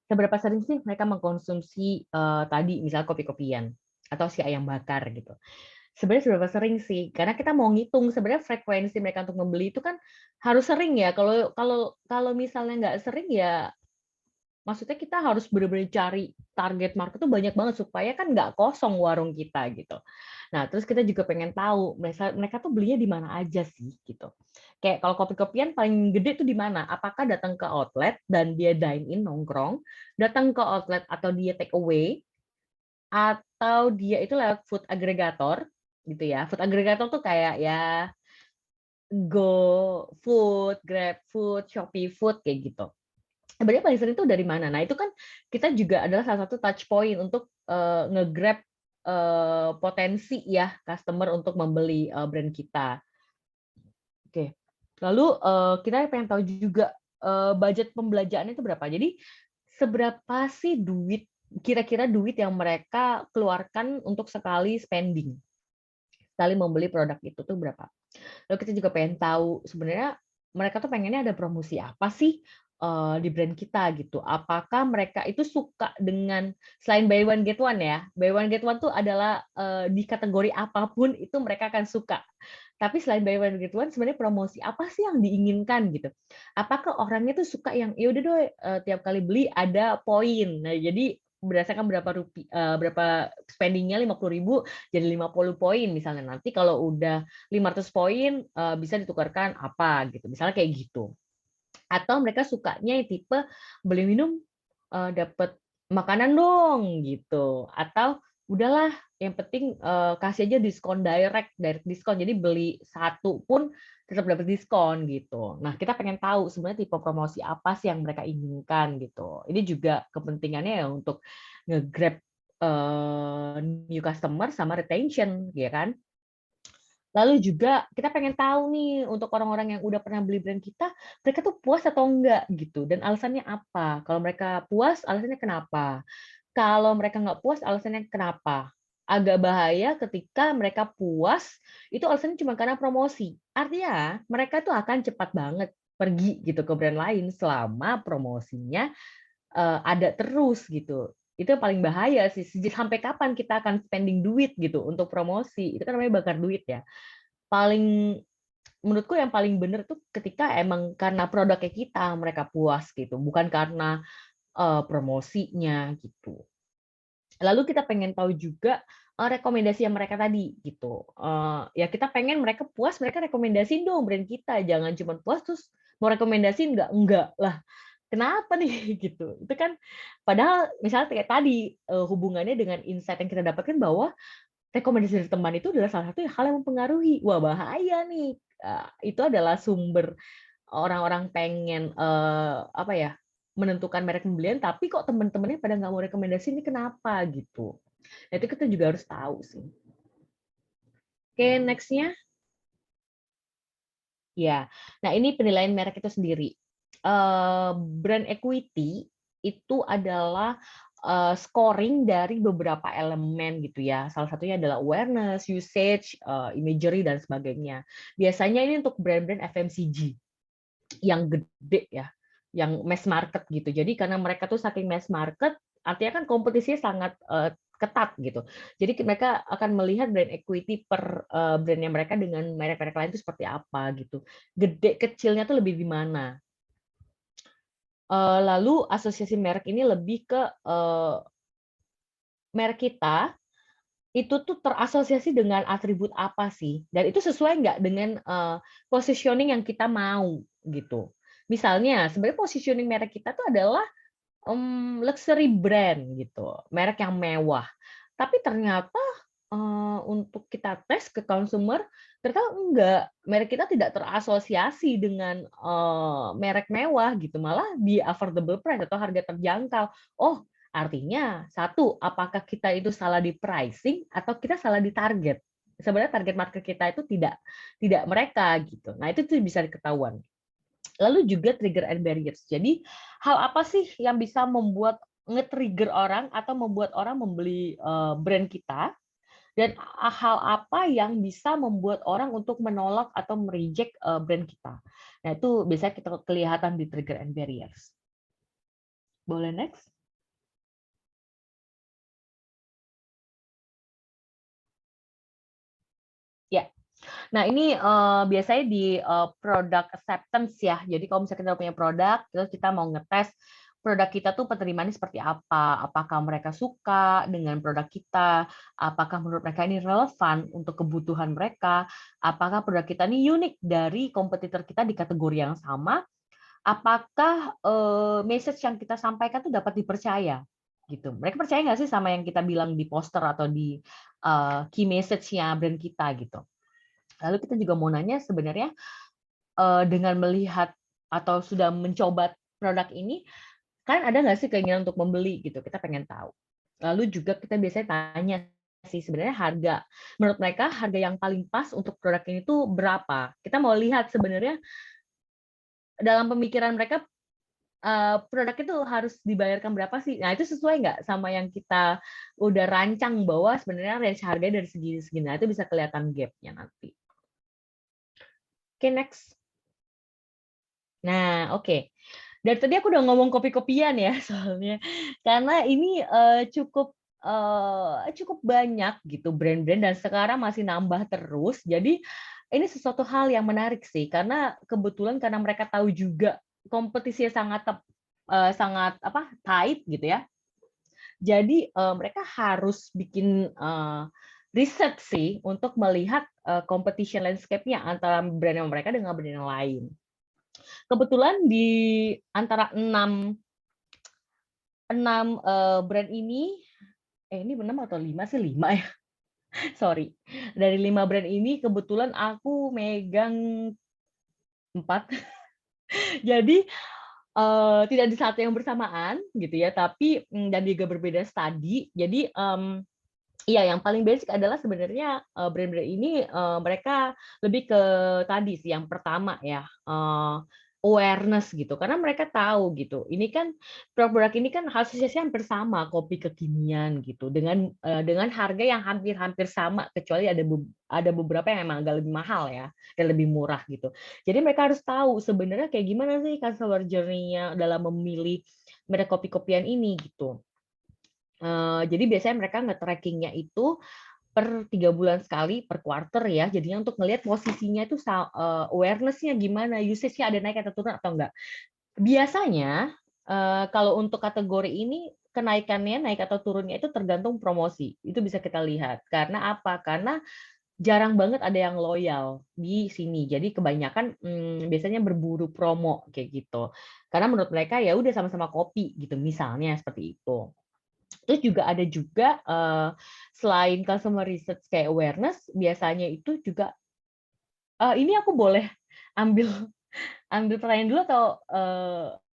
seberapa sering sih mereka mengkonsumsi tadi misalnya kopi-kopian atau si ayam bakar gitu. Sebenarnya seberapa sering sih? Karena kita mau ngitung sebenarnya frekuensi mereka untuk membeli itu kan harus sering ya. Kalau misalnya nggak sering ya, maksudnya kita harus benar-benar cari target market tuh banyak banget supaya kan nggak kosong warung kita gitu. Nah, terus kita juga pengen tahu mereka tuh belinya di mana aja sih gitu. Kayak kalau kopi-kopian paling gede tuh di mana? Apakah datang ke outlet dan dia dine in nongkrong, datang ke outlet atau dia take away, atau dia itu lewat food aggregator gitu ya. Food aggregator tuh kayak ya Go Food, Grab Food, Shopee Food kayak gitu. Sebenarnya paling sering itu dari mana? Nah, itu kan kita juga adalah salah satu touch point untuk nge-grab potensi ya customer untuk membeli brand kita. Oke. Lalu kita pengen tahu juga budget pembelanjaannya itu berapa. Jadi seberapa sih kira-kira duit yang mereka keluarkan untuk sekali spending, sekali membeli produk itu tuh berapa. Lalu kita juga pengen tahu sebenarnya mereka tuh pengennya ada promosi apa sih di brand kita gitu. Apakah mereka itu suka dengan selain buy one get one ya, buy one get one tuh adalah di kategori apapun itu mereka akan suka. Tapi selain buy one get one sebenarnya promosi apa sih yang diinginkan gitu. Apakah orangnya tuh suka yang ya udah deh tiap kali beli ada poin. Nah, jadi berdasarkan berapa spendingnya 50.000 jadi 50 poin misalnya, nanti kalau udah 500 poin bisa ditukarkan apa gitu, misalnya kayak gitu. Atau mereka sukanya tipe beli minum dapat makanan dong gitu, atau udahlah yang penting kasih aja diskon direct diskon, jadi beli satu pun tetap dapat diskon gitu. Nah, kita pengen tahu sebenarnya tipe promosi apa sih yang mereka inginkan gitu. Ini juga kepentingannya ya untuk nge-grab new customer sama retention, ya kan? Lalu juga kita pengen tahu nih untuk orang-orang yang udah pernah beli brand kita, mereka tuh puas atau enggak gitu, dan alasannya apa. Kalau mereka puas, alasannya kenapa. Kalau mereka nggak puas, alasannya kenapa. Agak bahaya ketika mereka puas, itu alasannya cuma karena promosi. Artinya mereka tuh akan cepat banget pergi gitu ke brand lain selama promosinya ada terus gitu. Itu yang paling bahaya sih. Sampai kapan kita akan spending duit gitu untuk promosi? Itu kan namanya bakar duit ya. Menurutku yang paling bener tuh ketika emang karena produknya kita mereka puas gitu, bukan karena promosinya gitu. Lalu kita pengen tahu juga rekomendasi yang mereka tadi gitu. Ya kita pengen mereka puas, mereka rekomendasiin dong brand kita. Jangan cuma puas terus mau rekomendasiin enggak lah. Kenapa nih gitu? Itu kan padahal misalnya kayak tadi hubungannya dengan insight yang kita dapatkan bahwa rekomendasi dari teman itu adalah salah satu hal yang mempengaruhi. Wah, bahaya nih. Itu adalah sumber orang-orang pengen apa ya, menentukan merek pembelian, tapi kok teman-temannya pada nggak mau rekomendasi, ini kenapa gitu. Nah, itu kita juga harus tahu sih. Oke, next-nya. Ya, nah ini penilaian merek itu sendiri. Brand equity itu adalah scoring dari beberapa elemen gitu ya. Salah satunya adalah awareness, usage, imagery dan sebagainya. Biasanya ini untuk brand-brand FMCG yang gede ya, yang mass market gitu. Jadi karena mereka tuh saking mass market, artinya kan kompetisinya sangat ketat gitu. Jadi mereka akan melihat brand equity per brandnya mereka dengan merek-merek lain itu seperti apa gitu. Gede kecilnya tuh lebih di mana. Lalu asosiasi merek ini lebih ke merek kita itu tuh terasosiasi dengan atribut apa sih? Dan itu sesuai nggak dengan positioning yang kita mau gitu. Misalnya sebenarnya positioning merek kita tuh adalah luxury brand gitu, merek yang mewah. Tapi ternyata untuk kita tes ke consumer, ternyata enggak, merek kita tidak terasosiasi dengan merek mewah gitu, malah di affordable price atau harga terjangkau. Oh, artinya satu, apakah kita itu salah di pricing atau kita salah di target? sebenarnya target market kita itu tidak mereka gitu. Nah, itu tuh bisa diketahuan. Lalu juga trigger and barriers. Jadi hal apa sih yang bisa membuat nge-trigger orang atau membuat orang membeli brand kita, dan hal apa yang bisa membuat orang untuk menolak atau mereject brand kita. Nah, itu biasanya kita kelihatan di trigger and barriers. Boleh next? Ya. Nah, ini biasanya di product acceptance ya. Jadi kalau misalnya kita punya produk, terus kita mau ngetes produk kita tuh penerimaannya seperti apa, apakah mereka suka dengan produk kita, apakah menurut mereka ini relevan untuk kebutuhan mereka, apakah produk kita ini unik dari kompetitor kita di kategori yang sama, apakah message yang kita sampaikan tuh dapat dipercaya gitu. Mereka percaya nggak sih sama yang kita bilang di poster atau di key message-nya brand kita gitu. Lalu kita juga mau nanya sebenarnya dengan melihat atau sudah mencoba produk ini, kan ada nggak sih keinginan untuk membeli gitu, kita pengen tahu. Lalu juga kita biasanya tanya sih sebenarnya harga, menurut mereka harga yang paling pas untuk produk ini tuh berapa. Kita mau lihat sebenarnya dalam pemikiran mereka produk itu harus dibayarkan berapa sih. Nah, itu sesuai nggak sama yang kita udah rancang bahwa sebenarnya range harganya dari segini-segini. Nah, itu bisa kelihatan gap-nya nanti. Oke, next. Nah, oke. Dari tadi aku udah ngomong kopi-kopian ya soalnya, karena ini cukup banyak gitu brand-brand dan sekarang masih nambah terus. Jadi ini sesuatu hal yang menarik sih, karena kebetulan karena mereka tahu juga kompetisinya sangat tight gitu ya. Jadi mereka harus bikin riset sih untuk melihat competition landscape-nya antara brand mereka dengan brand yang lain. Kebetulan di antara 6 brand ini, ini 6 atau 5 sih, 5 ya. Sorry. Dari 5 brand ini kebetulan aku megang 4. Jadi tidak di saat yang bersamaan gitu ya, tapi dan juga berbeda studi. Jadi iya, yang paling basic adalah sebenarnya brand-brand ini mereka lebih ke tadi sih yang pertama ya, awareness gitu, karena mereka tahu gitu. Ini kan produk ini kan hasilnya hampir sama, kopi kekinian gitu, dengan harga yang hampir sama, kecuali ada beberapa yang memang agak lebih mahal ya dan lebih murah gitu. Jadi mereka harus tahu sebenarnya kayak gimana sih customer journey-nya dalam memilih merek kopi-kopian ini gitu. Jadi biasanya mereka nge-tracking-nya itu per 3 bulan sekali, per quarter ya. Jadinya untuk ngelihat posisinya itu awareness-nya gimana, usage-nya ada naik atau turun atau enggak. Biasanya kalau untuk kategori ini kenaikannya, naik atau turunnya itu tergantung promosi. Itu bisa kita lihat. Karena apa? Karena jarang banget ada yang loyal di sini. Jadi kebanyakan biasanya berburu promo kayak gitu. Karena menurut mereka ya udah sama-sama kopi gitu, misalnya seperti itu. Terus juga ada juga selain customer research kayak awareness, biasanya itu juga ini aku boleh ambil pertanyaan dulu atau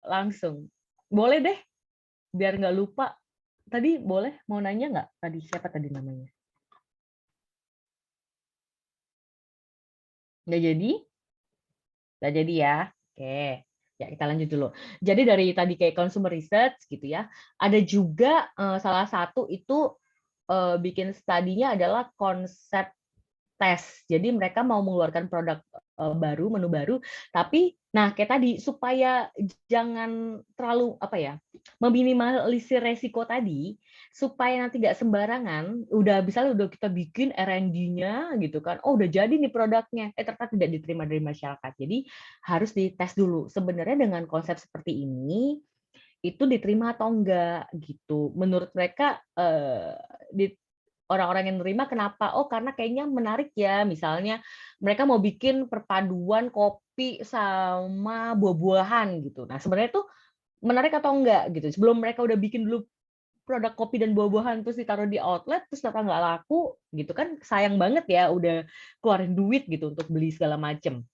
langsung? Boleh deh, biar nggak lupa. Tadi boleh mau nanya nggak? Tadi siapa tadi namanya? Nggak jadi? Nggak jadi ya? Oke. Ya, kita lanjut dulu. Jadi dari tadi kayak consumer research gitu ya, ada juga salah satu itu bikin studinya adalah konsep tes. Jadi mereka mau mengeluarkan produk baru, menu baru, tapi nah kayak tadi supaya jangan terlalu meminimalisir resiko tadi, supaya nanti nggak sembarangan, udah kita bikin R&D-nya gitu kan, oh udah jadi nih produknya, ternyata tidak diterima dari masyarakat. Jadi harus dites dulu. Sebenarnya dengan konsep seperti ini itu diterima atau enggak gitu. Menurut mereka orang-orang yang nerima kenapa? Oh, karena kayaknya menarik ya. Misalnya mereka mau bikin perpaduan kopi sama buah-buahan gitu. Nah, sebenarnya itu menarik atau enggak gitu. Sebelum mereka udah bikin dulu produk kopi dan buah-buahan terus ditaruh di outlet terus ternyata nggak laku gitu kan, sayang banget ya udah keluarin duit gitu untuk beli segala macem.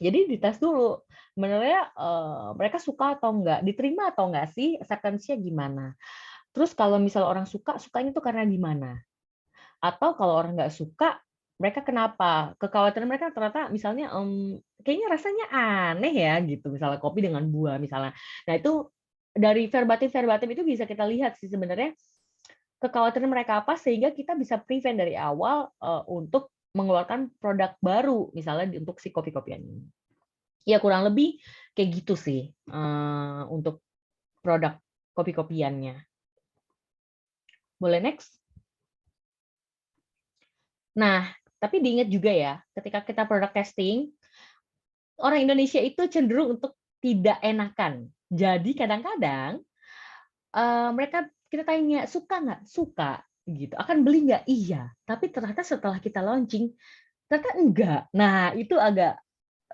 Jadi dites dulu, sebenarnya mereka suka atau enggak, diterima atau enggak sih, acceptance-nya gimana. Terus kalau misal orang suka, sukanya itu karena gimana? Atau kalau orang nggak suka, mereka kenapa? Kekhawatiran mereka ternyata misalnya, kayaknya rasanya aneh ya gitu, misalnya kopi dengan buah misalnya. Nah itu dari verbatim-verbatim itu bisa kita lihat sih sebenarnya kekhawatiran mereka apa, sehingga kita bisa prevent dari awal, untuk mengeluarkan produk baru, misalnya untuk si kopi-kopian ini. Ya kurang lebih kayak gitu sih, untuk produk kopi-kopiannya. Boleh next? Nah, tapi diingat juga ya, ketika kita product testing, orang Indonesia itu cenderung untuk tidak enakan. Jadi kadang-kadang mereka kita tanya, "Suka nggak?" "Suka." Gitu. "Akan beli nggak?" "Iya." Tapi ternyata setelah kita launching, ternyata enggak. Nah, itu agak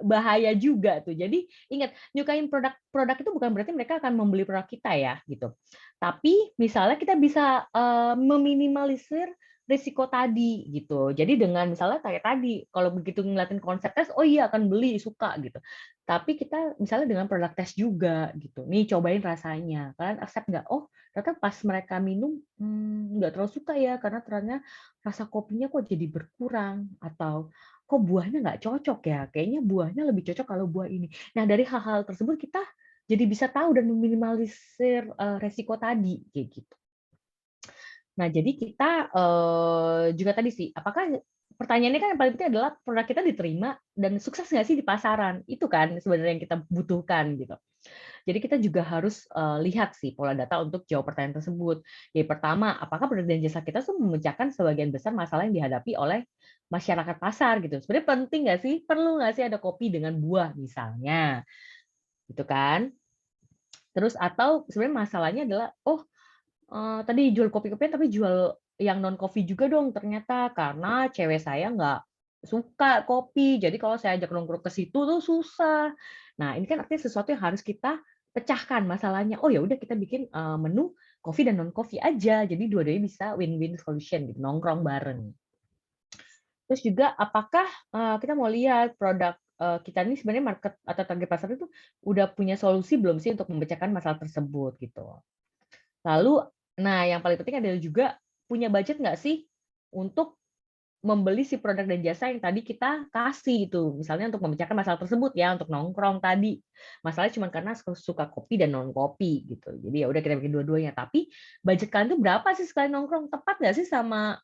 bahaya juga tuh. Jadi ingat, nyukain produk itu bukan berarti mereka akan membeli produk kita ya, gitu. Tapi misalnya kita bisa, meminimalisir risiko tadi, gitu. Jadi dengan misalnya kayak tadi, kalau begitu ngeliatin konsep tes, "Oh iya akan beli, suka," gitu. Tapi kita misalnya dengan produk tes juga, gitu. "Nih cobain rasanya, kalian accept nggak?" Oh ternyata pas mereka minum, nggak terlalu suka ya, karena ternyata rasa kopinya kok jadi berkurang, atau kok buahnya nggak cocok ya, kayaknya buahnya lebih cocok kalau buah ini. Nah, dari hal-hal tersebut kita jadi bisa tahu dan meminimalisir, resiko tadi, kayak gitu. Nah, jadi kita, juga tadi sih, apakah pertanyaannya kan yang paling penting adalah produk kita diterima dan sukses nggak sih di pasaran? Itu kan sebenarnya yang kita butuhkan, gitu. Jadi kita juga harus, lihat sih pola data untuk jawab pertanyaan tersebut. Yang pertama, apakah produk dan jasa kita tuh memecahkan sebagian besar masalah yang dihadapi oleh masyarakat pasar gitu. Sebenarnya penting nggak sih, perlu nggak sih ada kopi dengan buah misalnya, gitu kan. Terus atau sebenarnya masalahnya adalah, oh, tadi jual kopi-kopian tapi jual yang non coffee juga dong ternyata, karena cewek saya nggak suka kopi, jadi kalau saya ajak nongkrong ke situ tuh susah. Nah, ini kan artinya sesuatu yang harus kita pecahkan masalahnya. Oh ya udah kita bikin, menu coffee dan non coffee aja, jadi dua-duanya bisa win-win solution gitu, nongkrong bareng. Terus juga apakah, kita mau lihat produk, kita ini sebenarnya market atau target pasar itu udah punya solusi belum sih untuk memecahkan masalah tersebut gitu. Lalu, nah yang paling penting adalah juga punya budget nggak sih untuk membeli si produk dan jasa yang tadi kita kasih itu. Misalnya untuk memecahkan masalah tersebut ya, untuk nongkrong tadi. Masalahnya cuma karena suka kopi dan non kopi gitu. Jadi ya udah kita bikin dua-duanya. Tapi budget kalian tuh berapa sih sekali nongkrong? Tepat nggak sih sama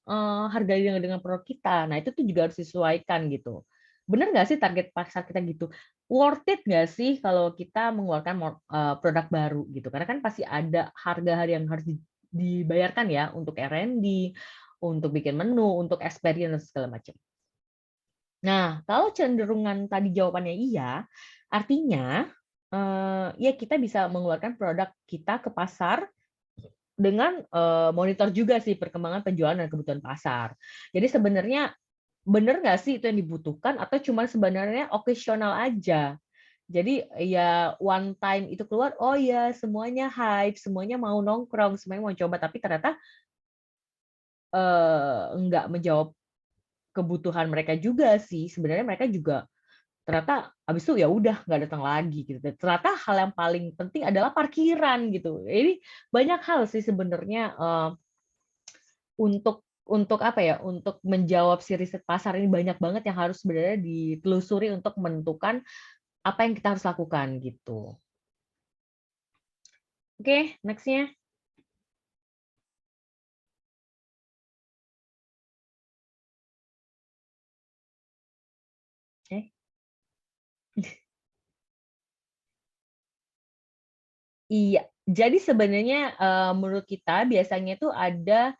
harga dengan produk kita? Nah itu tuh juga harus disesuaikan gitu. Bener nggak sih target pasar kita gitu? Worth it nggak sih kalau kita mengeluarkan produk baru gitu? Karena kan pasti ada harga-harga yang harus dibayarkan ya untuk R&D, untuk bikin menu, untuk experience segala macam. Nah, kalau cenderungan tadi jawabannya iya, artinya ya kita bisa mengeluarkan produk kita ke pasar dengan monitor juga sih perkembangan penjualan dan kebutuhan pasar. Jadi sebenarnya benar nggak sih itu yang dibutuhkan atau cuma sebenarnya occasional aja? Jadi ya one time itu keluar, oh ya semuanya hype, semuanya mau nongkrong, semuanya mau coba, tapi ternyata nggak menjawab kebutuhan mereka juga sih. Sebenarnya mereka juga ternyata habis itu ya udah nggak datang lagi gitu. Ternyata hal yang paling penting adalah parkiran gitu. Jadi banyak hal sih sebenarnya untuk apa ya, untuk menjawab si riset pasar ini banyak banget yang harus sebenarnya ditelusuri untuk menentukan apa yang kita harus lakukan gitu. Oke, next-nya. Eh. Iya, jadi sebenarnya menurut kita biasanya itu ada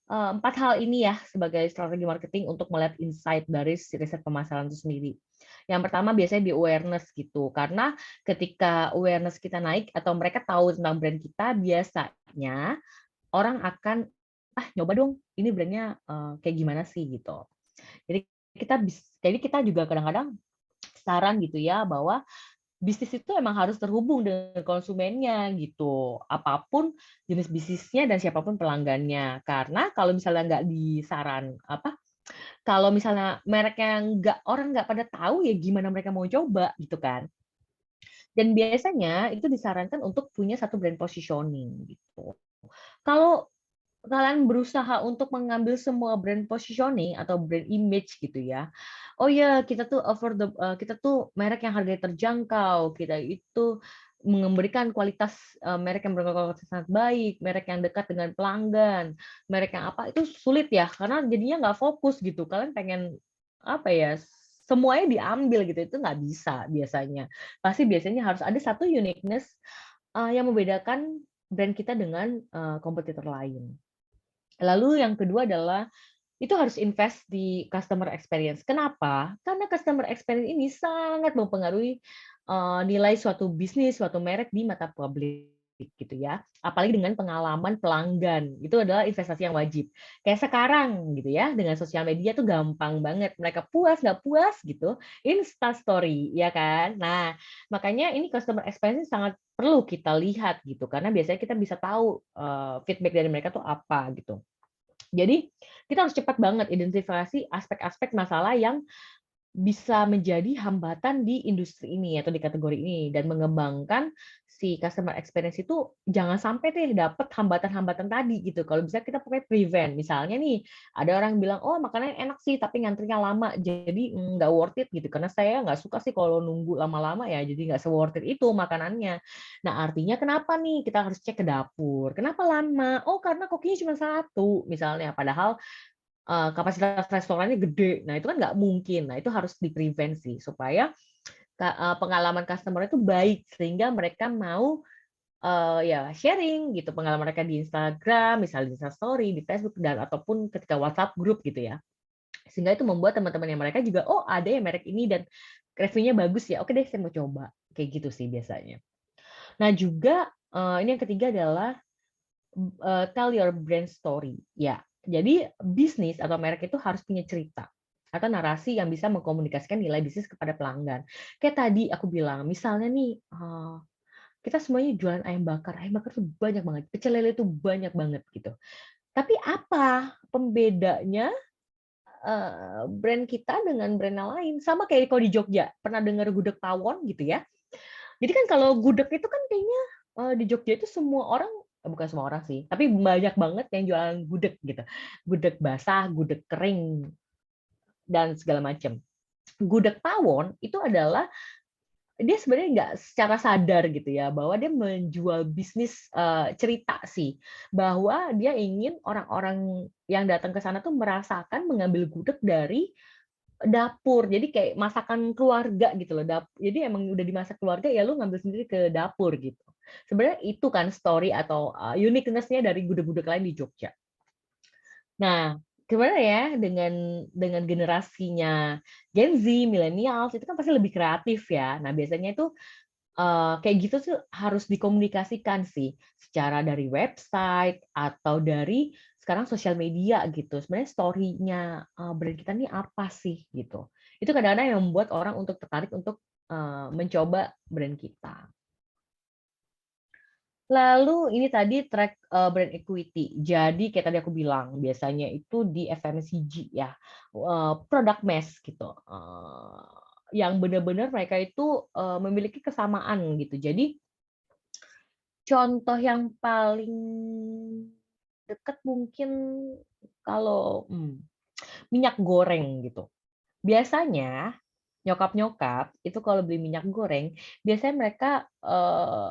4 hal ini ya sebagai strategi marketing untuk melihat insight dari si riset pemasaran itu sendiri. Yang pertama biasanya di awareness gitu, karena ketika awareness kita naik atau mereka tahu tentang brand kita, biasanya orang akan, "Ah, nyoba dong, ini brand-nya, kayak gimana sih?" Gitu. Jadi jadi kita juga kadang-kadang saran gitu ya, bahwa bisnis itu emang harus terhubung dengan konsumennya gitu, apapun jenis bisnisnya dan siapapun pelanggannya. Karena kalau misalnya nggak kalau misalnya mereknya orang nggak pada tahu ya gimana mereka mau coba gitu kan. Dan biasanya itu disarankan untuk punya satu brand positioning gitu. Kalau kalian berusaha untuk mengambil semua brand positioning atau brand image gitu ya. Oh ya, kita tuh kita tuh merek yang harganya terjangkau, kita itu memberikan kualitas merek yang berkualitas sangat baik, merek yang dekat dengan pelanggan, merek yang apa itu sulit ya karena jadinya nggak fokus gitu. Kalian pengen apa ya? Semuanya diambil gitu itu nggak bisa biasanya. Pasti biasanya harus ada satu uniqueness yang membedakan brand kita dengan kompetitor lain. Lalu yang kedua adalah itu harus invest di customer experience. Kenapa? Karena customer experience ini sangat mempengaruhi nilai suatu bisnis, suatu merek di mata publik gitu ya. Apalagi dengan pengalaman pelanggan. Itu adalah investasi yang wajib. Kayak sekarang gitu ya, dengan sosial media tuh gampang banget. Mereka puas, nggak puas gitu, Insta story, ya kan? Nah, makanya ini customer experience sangat perlu kita lihat gitu. Karena biasanya kita bisa tahu feedback dari mereka tuh apa gitu. Jadi kita harus cepat banget identifikasi aspek-aspek masalah yang bisa menjadi hambatan di industri ini atau di kategori ini dan mengembangkan si customer experience itu jangan sampai deh dapat hambatan-hambatan tadi gitu. Kalau bisa kita pakai prevent. Misalnya nih ada orang bilang, oh makanannya enak sih tapi ngantrinya lama jadi nggak worth it gitu. Karena saya nggak suka sih kalau nunggu lama-lama ya jadi nggak se-worth it itu makanannya. Nah artinya kenapa nih kita harus cek ke dapur? Kenapa lama? Oh karena kokinya cuma satu misalnya. Padahal kapasitas restorannya gede. Nah, itu kan nggak mungkin. Nah, itu harus diprevensi supaya pengalaman customer itu baik sehingga mereka mau ya sharing gitu pengalaman mereka di Instagram, misalnya di Instastory, di Facebook dan ataupun ketika WhatsApp grup gitu ya. Sehingga itu membuat teman-temannya mereka juga oh ada ya merek ini dan reviewnya bagus ya. Oke deh saya mau coba. Kayak gitu sih biasanya. Nah, juga ini yang ketiga adalah tell your brand story. Ya, jadi bisnis atau merek itu harus punya cerita atau narasi yang bisa mengkomunikasikan nilai bisnis kepada pelanggan. Kayak tadi aku bilang, misalnya nih, kita semuanya jualan ayam bakar tuh banyak banget, pecel lele tuh banyak banget gitu. Tapi apa pembedanya brand kita dengan brand yang lain? Sama kayak kalau di Jogja, pernah dengar gudeg pawon gitu ya? Jadi kan kalau gudeg itu kan kayaknya di Jogja itu semua orang bukan semua orang sih, tapi banyak banget yang jualan gudeg gitu. Gudeg basah, gudeg kering, dan segala macam. Gudeg pawon itu adalah dia sebenarnya nggak secara sadar gitu ya bahwa dia menjual bisnis cerita sih bahwa dia ingin orang-orang yang datang ke sana tuh merasakan mengambil gudeg dari dapur. Jadi kayak masakan keluarga gitu loh. Jadi emang udah dimasak keluarga ya lu ngambil sendiri ke dapur gitu. Sebenarnya itu kan story atau uniqueness-nya dari gudeg-gudeg lain di Jogja. Nah, gimana ya dengan generasinya Gen Z, millennials itu kan pasti lebih kreatif ya. Nah, biasanya itu kayak gitu tuh harus dikomunikasikan sih secara dari website atau dari sekarang sosial media gitu. Sebenarnya story-nya brand kita nih apa sih gitu. Itu kadang-kadang yang membuat orang untuk tertarik untuk mencoba brand kita. Lalu ini tadi track brand equity. Jadi kayak tadi aku bilang biasanya itu di FMCG ya, product mass gitu. Yang benar-benar mereka itu memiliki kesamaan gitu. Jadi contoh yang paling dekat mungkin kalau minyak goreng gitu. Biasanya nyokap-nyokap itu kalau beli minyak goreng, biasanya mereka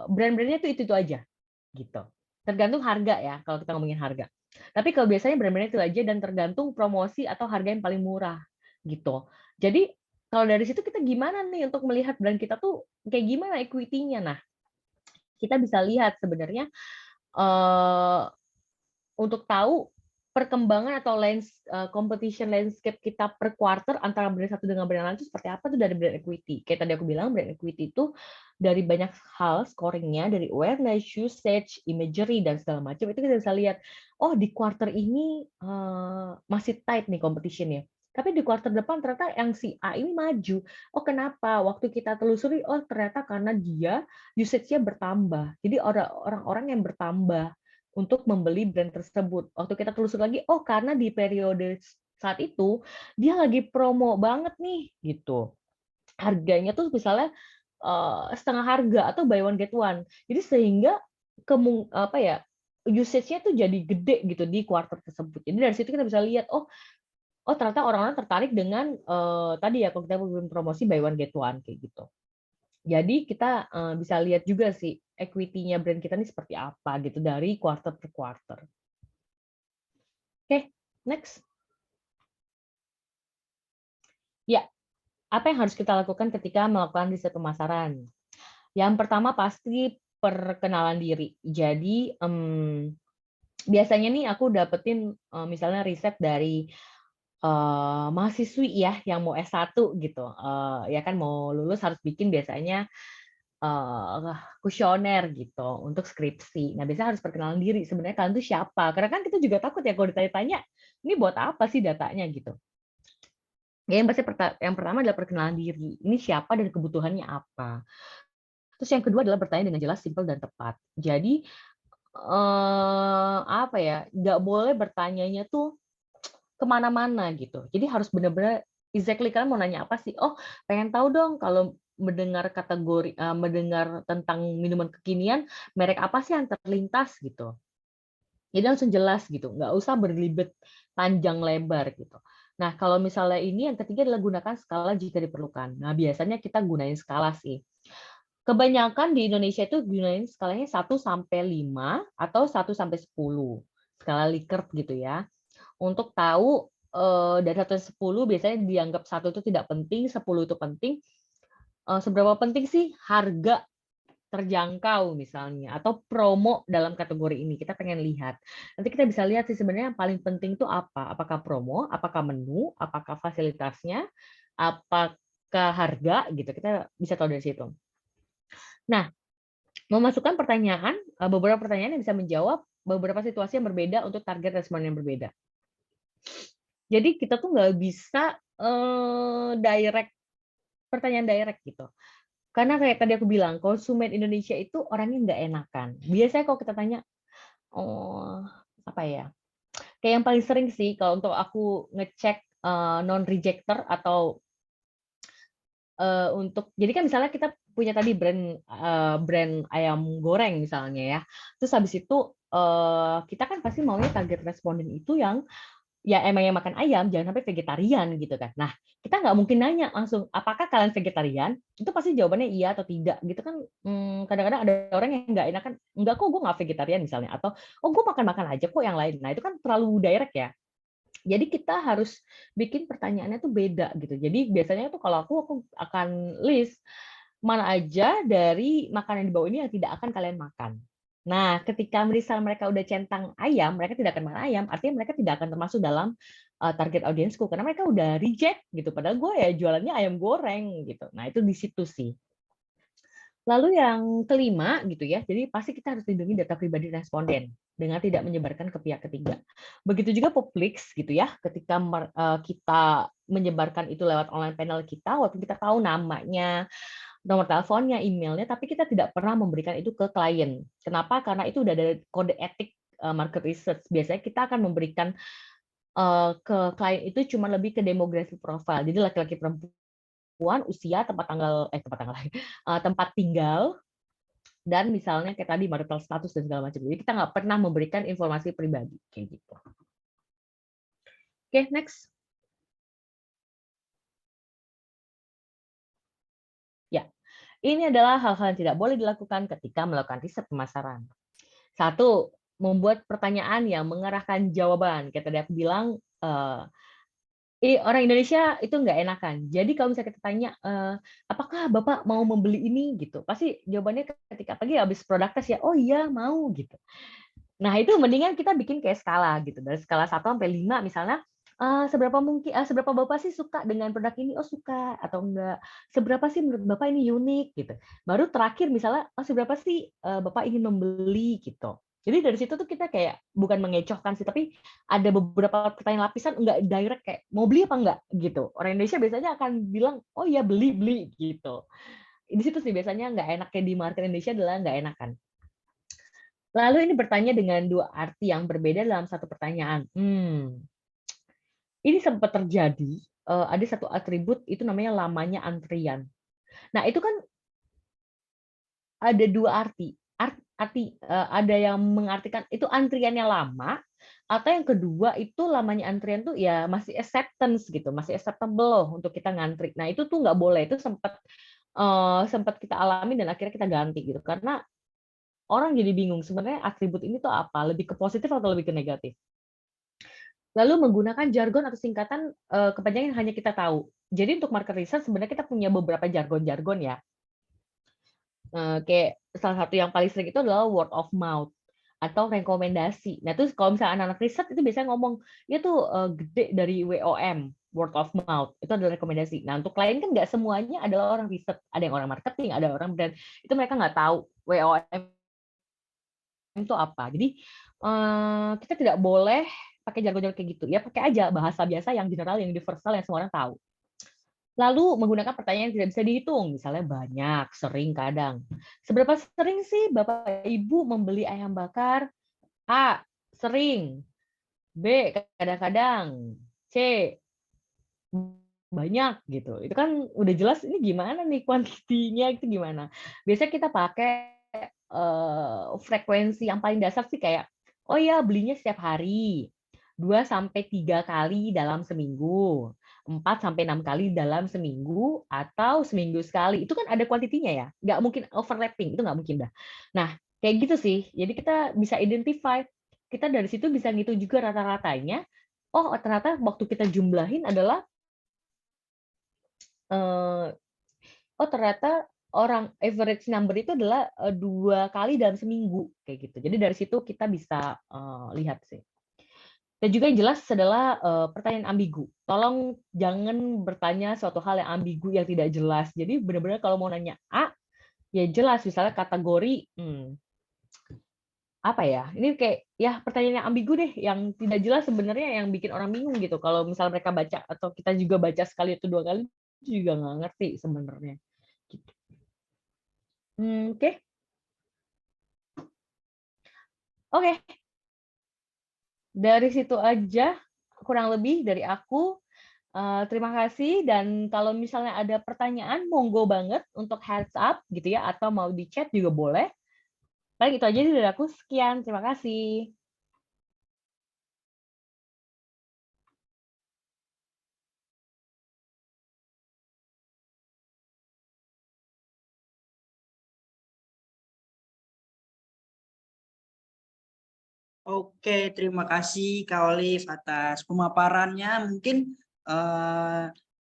brand-brandnya tuh itu aja gitu. Tergantung harga ya kalau kita ngomongin harga. Tapi kalau biasanya brand-brandnya itu aja dan tergantung promosi atau harga yang paling murah gitu. Jadi kalau dari situ kita gimana nih untuk melihat brand kita tuh kayak gimana equity-nya? Nah, kita bisa lihat sebenarnya untuk tahu perkembangan atau competition landscape kita per quarter antara brand satu dengan brand lain itu seperti apa tuh dari brand equity. Kayak tadi aku bilang brand equity itu dari banyak hal scoringnya dari awareness, usage, imagery dan segala macam itu kita bisa lihat oh di quarter ini masih tight nih competition-nya. Tapi di quarter depan ternyata yang si A ini maju. Oh kenapa? Waktu kita telusuri, oh ternyata karena dia usage-nya bertambah. Jadi orang-orang yang bertambah untuk membeli brand tersebut. Waktu kita telusur lagi, oh karena di periode saat itu dia lagi promo banget nih gitu. Harganya tuh misalnya setengah harga atau buy one get one. Jadi sehingga apa ya usage-nya tuh jadi gede gitu di kuartal tersebut. Jadi dari situ kita bisa lihat, oh ternyata orang-orang tertarik dengan tadi ya, kalau kita bikin promosi buy one get one kayak gitu. Jadi kita bisa lihat juga sih equity-nya brand kita ini seperti apa gitu dari quarter per quarter. Oke, next. Ya, apa yang harus kita lakukan ketika melakukan riset pemasaran? Yang pertama pasti perkenalan diri. Jadi biasanya nih aku dapetin misalnya riset dari mahasiswi ya yang mau S1 gitu. Ya kan mau lulus harus bikin biasanya kuesioner gitu untuk skripsi. Nah, biasanya harus perkenalan diri. Sebenarnya kalian tuh siapa? Karena kan kita juga takut ya kalau ditanya-tanya, ini buat apa sih datanya gitu. Ya, yang pertama adalah perkenalan diri. Ini siapa dan kebutuhannya apa. Terus yang kedua adalah bertanya dengan jelas, simpel dan tepat. Jadi apa ya? Nggak boleh bertanyanya tuh kemana-mana gitu. Jadi harus benar-benar exactly kalian mau nanya apa sih? Oh, pengen tahu dong kalau mendengar mendengar tentang minuman kekinian, merek apa sih yang terlintas gitu. Jadi langsung jelas gitu, nggak usah berlibet panjang lebar gitu. Nah, kalau misalnya ini yang ketiga adalah gunakan skala jika diperlukan. Nah, biasanya kita gunain skala sih. Kebanyakan di Indonesia itu gunain skalanya 1 sampai 5 atau 1 sampai 10. Skala Likert gitu ya. Untuk tahu dari 1 sampai 10 biasanya dianggap 1 itu tidak penting, 10 itu penting. Seberapa penting sih harga terjangkau misalnya atau promo dalam kategori ini, kita pengen lihat. Nanti kita bisa lihat sih sebenarnya yang paling penting itu apa? Apakah promo, apakah menu, apakah fasilitasnya, apakah harga gitu. Kita bisa tahu dari situ. Nah, memasukkan pertanyaan, beberapa pertanyaan yang bisa menjawab beberapa situasi yang berbeda untuk target responden yang berbeda. Jadi kita tuh nggak bisa pertanyaan direct gitu. Karena kayak tadi aku bilang, konsumen Indonesia itu orangnya nggak enakan. Biasanya kalau kita tanya, oh apa ya? Kayak yang paling sering sih kalau untuk aku ngecek non-rejecter atau jadi kan misalnya kita punya tadi brand ayam goreng misalnya ya. Terus habis itu kita kan pasti maunya target responden itu yang ya emang yang makan ayam, jangan sampai vegetarian gitu kan. Nah, kita nggak mungkin nanya langsung, apakah kalian vegetarian? Itu pasti jawabannya iya atau tidak gitu kan. Kadang-kadang ada orang yang nggak enakan, enggak kok gue nggak vegetarian misalnya, atau oh gue makan-makan aja kok yang lain. Nah, itu kan terlalu direct ya. Jadi kita harus bikin pertanyaannya tuh beda gitu. Jadi biasanya tuh kalau aku akan list mana aja dari makanan di bawah ini yang tidak akan kalian makan. Nah, ketika misal mereka udah centang ayam, mereka tidak akan makan ayam, artinya mereka tidak akan termasuk dalam target audiensku karena mereka udah reject gitu. Padahal gue ya jualannya ayam goreng gitu. Nah, itu di situ sih. Lalu yang kelima gitu ya, jadi pasti kita harus lindungi data pribadi responden dengan tidak menyebarkan ke pihak ketiga. Begitu juga Publix gitu ya, ketika kita menyebarkan itu lewat online panel kita, walaupun kita tahu namanya, nomor teleponnya, emailnya, tapi kita tidak pernah memberikan itu ke klien. Kenapa? Karena itu udah ada kode etik market research. Biasanya kita akan memberikan ke klien itu cuma lebih ke demografi profile. Jadi laki-laki perempuan, usia, tempat tinggal, dan misalnya kayak tadi marital status dan segala macam. Jadi kita nggak pernah memberikan informasi pribadi kayak gitu. Oke, next. Ya, ini adalah hal-hal yang tidak boleh dilakukan ketika melakukan riset pemasaran. 1, membuat pertanyaan yang mengarahkan jawaban. Kayak tadi aku bilang, orang Indonesia itu nggak enakan. Jadi kalau misalnya kita tanya, apakah Bapak mau membeli ini gitu, pasti jawabannya ketika pagi habis produk tes ya, oh iya mau gitu. Nah itu mendingan kita bikin kayak skala gitu, dari skala 1 sampai 5 misalnya, seberapa Bapak sih suka dengan produk ini? Oh suka atau enggak. Seberapa sih menurut Bapak ini unik gitu. Baru terakhir misalnya, oh seberapa sih Bapak ingin membeli gitu. Jadi dari situ tuh kita kayak bukan mengecohkan sih, tapi ada beberapa pertanyaan lapisan enggak direct kayak mau beli apa enggak gitu. Orang Indonesia biasanya akan bilang, oh ya beli gitu. Di situ sih biasanya nggak enaknya di market Indonesia adalah nggak enakan. Lalu ini bertanya dengan 2 arti yang berbeda dalam satu pertanyaan. Ini sempat terjadi, ada satu atribut itu namanya lamanya antrian. Nah, itu kan ada 2 arti. ada yang mengartikan itu antriannya lama, atau yang kedua itu lamanya antrian tuh ya masih acceptance gitu, masih acceptable loh untuk kita ngantri. Nah itu tuh nggak boleh, itu sempat kita alami dan akhirnya kita ganti gitu, karena orang jadi bingung sebenarnya atribut ini tuh apa, lebih ke positif atau lebih ke negatif. Lalu menggunakan jargon atau singkatan kepanjangan yang hanya kita tahu. Jadi untuk market research sebenarnya kita punya beberapa jargon-jargon ya. Kayak salah satu yang paling sering itu adalah word of mouth atau rekomendasi. Nah, terus kalau misalnya anak-anak riset itu biasanya ngomong, ya tuh gede dari WOM, word of mouth, itu adalah rekomendasi. Nah, untuk klien kan nggak semuanya adalah orang riset, ada yang orang marketing, ada orang brand, itu mereka nggak tahu WOM itu apa. Jadi kita tidak boleh pakai jargon-jargon kayak gitu. Ya pakai aja bahasa biasa yang general, yang universal, yang semua orang tahu. Lalu menggunakan pertanyaan yang tidak bisa dihitung, misalnya banyak, sering, kadang. Seberapa sering sih Bapak Ibu membeli ayam bakar? A, sering. B, kadang-kadang. C, banyak gitu. Itu kan udah jelas ini gimana nih kuantitinya itu gimana. Biasanya kita pakai frekuensi yang paling dasar sih kayak, oh ya belinya setiap hari. 2-3 kali dalam seminggu, 4-6 kali dalam seminggu, atau seminggu sekali. Itu kan ada kuantitinya ya, nggak mungkin overlapping, itu nggak mungkin dah. Nah, kayak gitu sih. Jadi kita bisa identify, kita dari situ bisa ngitung juga rata-ratanya. Oh, ternyata waktu kita jumlahin adalah, oh ternyata orang average number itu adalah 2 kali dalam seminggu, kayak gitu. Jadi dari situ kita bisa lihat sih. Dan juga yang jelas adalah pertanyaan ambigu. Tolong jangan bertanya suatu hal yang ambigu yang tidak jelas. Jadi benar-benar kalau mau nanya A, ya jelas. Misalnya kategori, apa ya? Ini kayak ya pertanyaan yang ambigu deh, yang tidak jelas sebenarnya yang bikin orang bingung gitu. Kalau misalnya mereka baca atau kita juga baca sekali atau 2 kali, itu juga nggak ngerti sebenarnya. Gitu. Oke. Oke. Dari situ aja kurang lebih dari aku. Terima kasih, dan kalau misalnya ada pertanyaan monggo banget untuk heads up gitu ya, atau mau di chat juga boleh. Paling itu aja sih dari aku. Sekian, terima kasih. Oke, terima kasih Kak Olive atas pemaparannya. Mungkin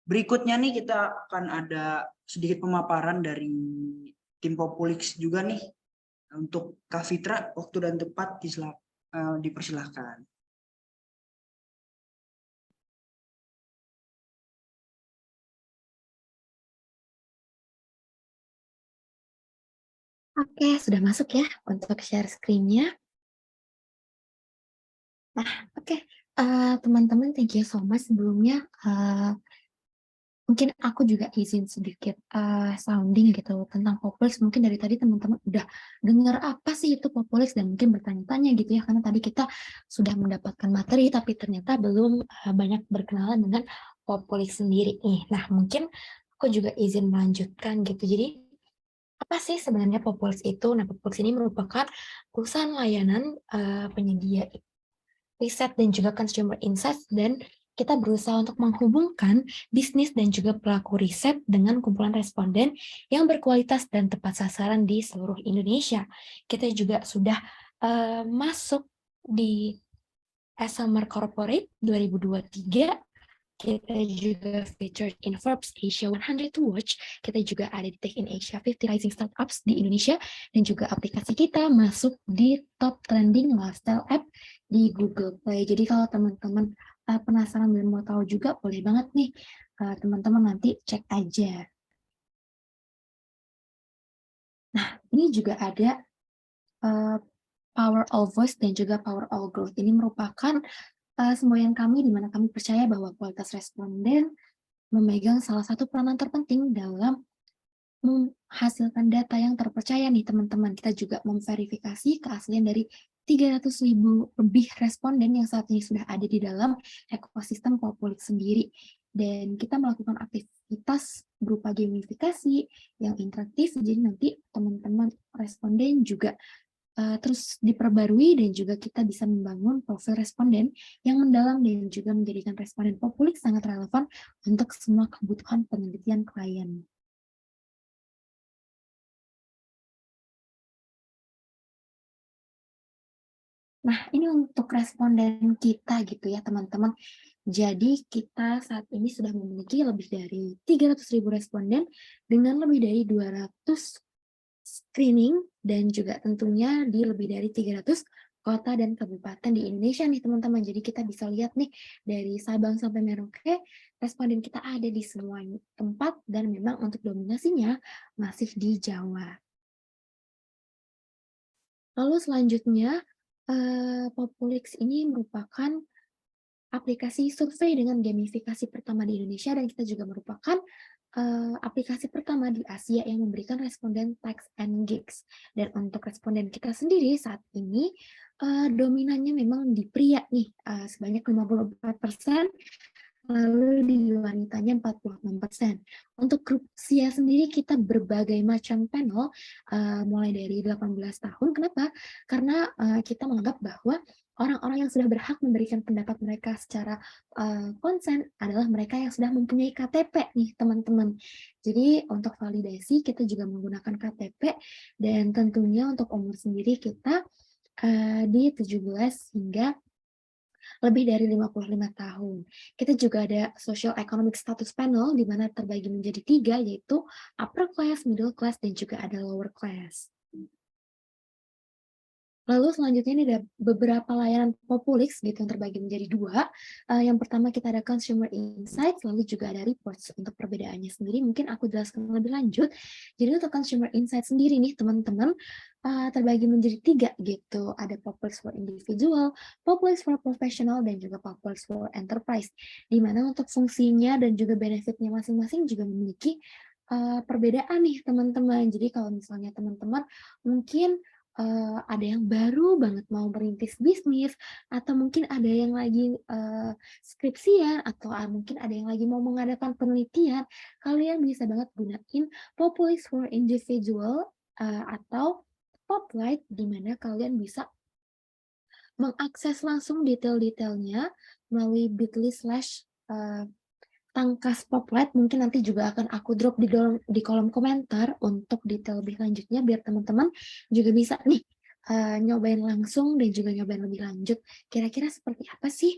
berikutnya nih kita akan ada sedikit pemaparan dari tim Populix juga nih. Untuk Kak Fitra, waktu dan tempat dipersilahkan. Oke, sudah masuk ya untuk share screen-nya. Nah, oke. Teman-teman, thank you so much sebelumnya. Mungkin aku juga izin sedikit sounding gitu tentang Populix. Mungkin dari tadi teman-teman udah dengar apa sih itu Populix dan mungkin bertanya-tanya gitu ya, karena tadi kita sudah mendapatkan materi tapi ternyata belum banyak berkenalan dengan Populix sendiri nih. Nah, mungkin aku juga izin melanjutkan gitu. Jadi apa sih sebenarnya Populix itu? Nah, Populix ini merupakan perusahaan layanan penyedia riset dan juga consumer insights, dan kita berusaha untuk menghubungkan bisnis dan juga pelaku riset dengan kumpulan responden yang berkualitas dan tepat sasaran di seluruh Indonesia. Kita juga sudah masuk di Summer Corporate 2023. Kita juga featured in Forbes Asia 100 to Watch. Kita juga ada di Tech in Asia 50 Rising Startups di Indonesia. Dan juga aplikasi kita masuk di top trending lifestyle app di Google Play. Jadi kalau teman-teman penasaran dan mau tahu juga, boleh banget nih teman-teman nanti cek aja. Nah, ini juga ada Power All Voice dan juga Power All Growth. Ini merupakan semboyan kami di mana kami percaya bahwa kualitas responden memegang salah satu peranan terpenting dalam menghasilkan data yang terpercaya nih teman-teman. Kita juga memverifikasi keaslian dari 300.000 lebih responden yang saat ini sudah ada di dalam ekosistem Populix sendiri. Dan kita melakukan aktivitas berupa gamifikasi yang interaktif, jadi nanti teman-teman responden juga terus diperbarui dan juga kita bisa membangun profil responden yang mendalam dan juga menjadikan responden Populix sangat relevan untuk semua kebutuhan penelitian klien. Nah, ini untuk responden kita gitu ya, teman-teman. Jadi kita saat ini sudah memiliki lebih dari 300.000 responden dengan lebih dari 200 screening dan juga tentunya di lebih dari 300 kota dan kabupaten di Indonesia nih teman-teman. Jadi kita bisa lihat nih dari Sabang sampai Merauke, responden kita ada di semua tempat dan memang untuk dominasinya masih di Jawa. Lalu selanjutnya, Populix ini merupakan aplikasi survei dengan gamifikasi pertama di Indonesia dan kita juga merupakan aplikasi pertama di Asia yang memberikan responden text and gigs. Dan untuk responden kita sendiri saat ini dominannya memang di pria nih sebanyak 54%, lalu di wanitanya 46%. Untuk grup usia sendiri kita berbagai macam panel mulai dari 18 tahun. Kenapa? Karena kita menganggap bahwa orang-orang yang sudah berhak memberikan pendapat mereka secara konsen adalah mereka yang sudah mempunyai KTP nih teman-teman. Jadi untuk validasi kita juga menggunakan KTP dan tentunya untuk umur sendiri kita di 17 hingga lebih dari 55 tahun. Kita juga ada social economic status panel di mana terbagi menjadi 3 yaitu upper class, middle class, dan juga ada lower class. Lalu selanjutnya ini ada beberapa layanan Populix gitu yang terbagi menjadi 2. Yang pertama kita ada Consumer Insights, lalu juga ada Reports. Untuk perbedaannya sendiri mungkin aku jelaskan lebih lanjut. Jadi untuk Consumer Insights sendiri nih teman-teman terbagi menjadi 3 gitu. Ada Populix for Individual, Populix for Professional, dan juga Populix for Enterprise. Di mana untuk fungsinya dan juga benefitnya masing-masing juga memiliki perbedaan nih teman-teman. Jadi kalau misalnya teman-teman mungkin ada yang baru banget mau merintis bisnis, atau mungkin ada yang lagi skripsian, atau mungkin ada yang lagi mau mengadakan penelitian, kalian bisa banget gunain Populix for Individual atau Poplight, di mana kalian bisa mengakses langsung detail-detailnya melalui bit.ly/ Tangkas Poplight. Mungkin nanti juga akan aku drop di kolom komentar untuk detail lebih lanjutnya biar teman-teman juga bisa nih nyobain langsung dan juga nyobain lebih lanjut. Kira-kira seperti apa sih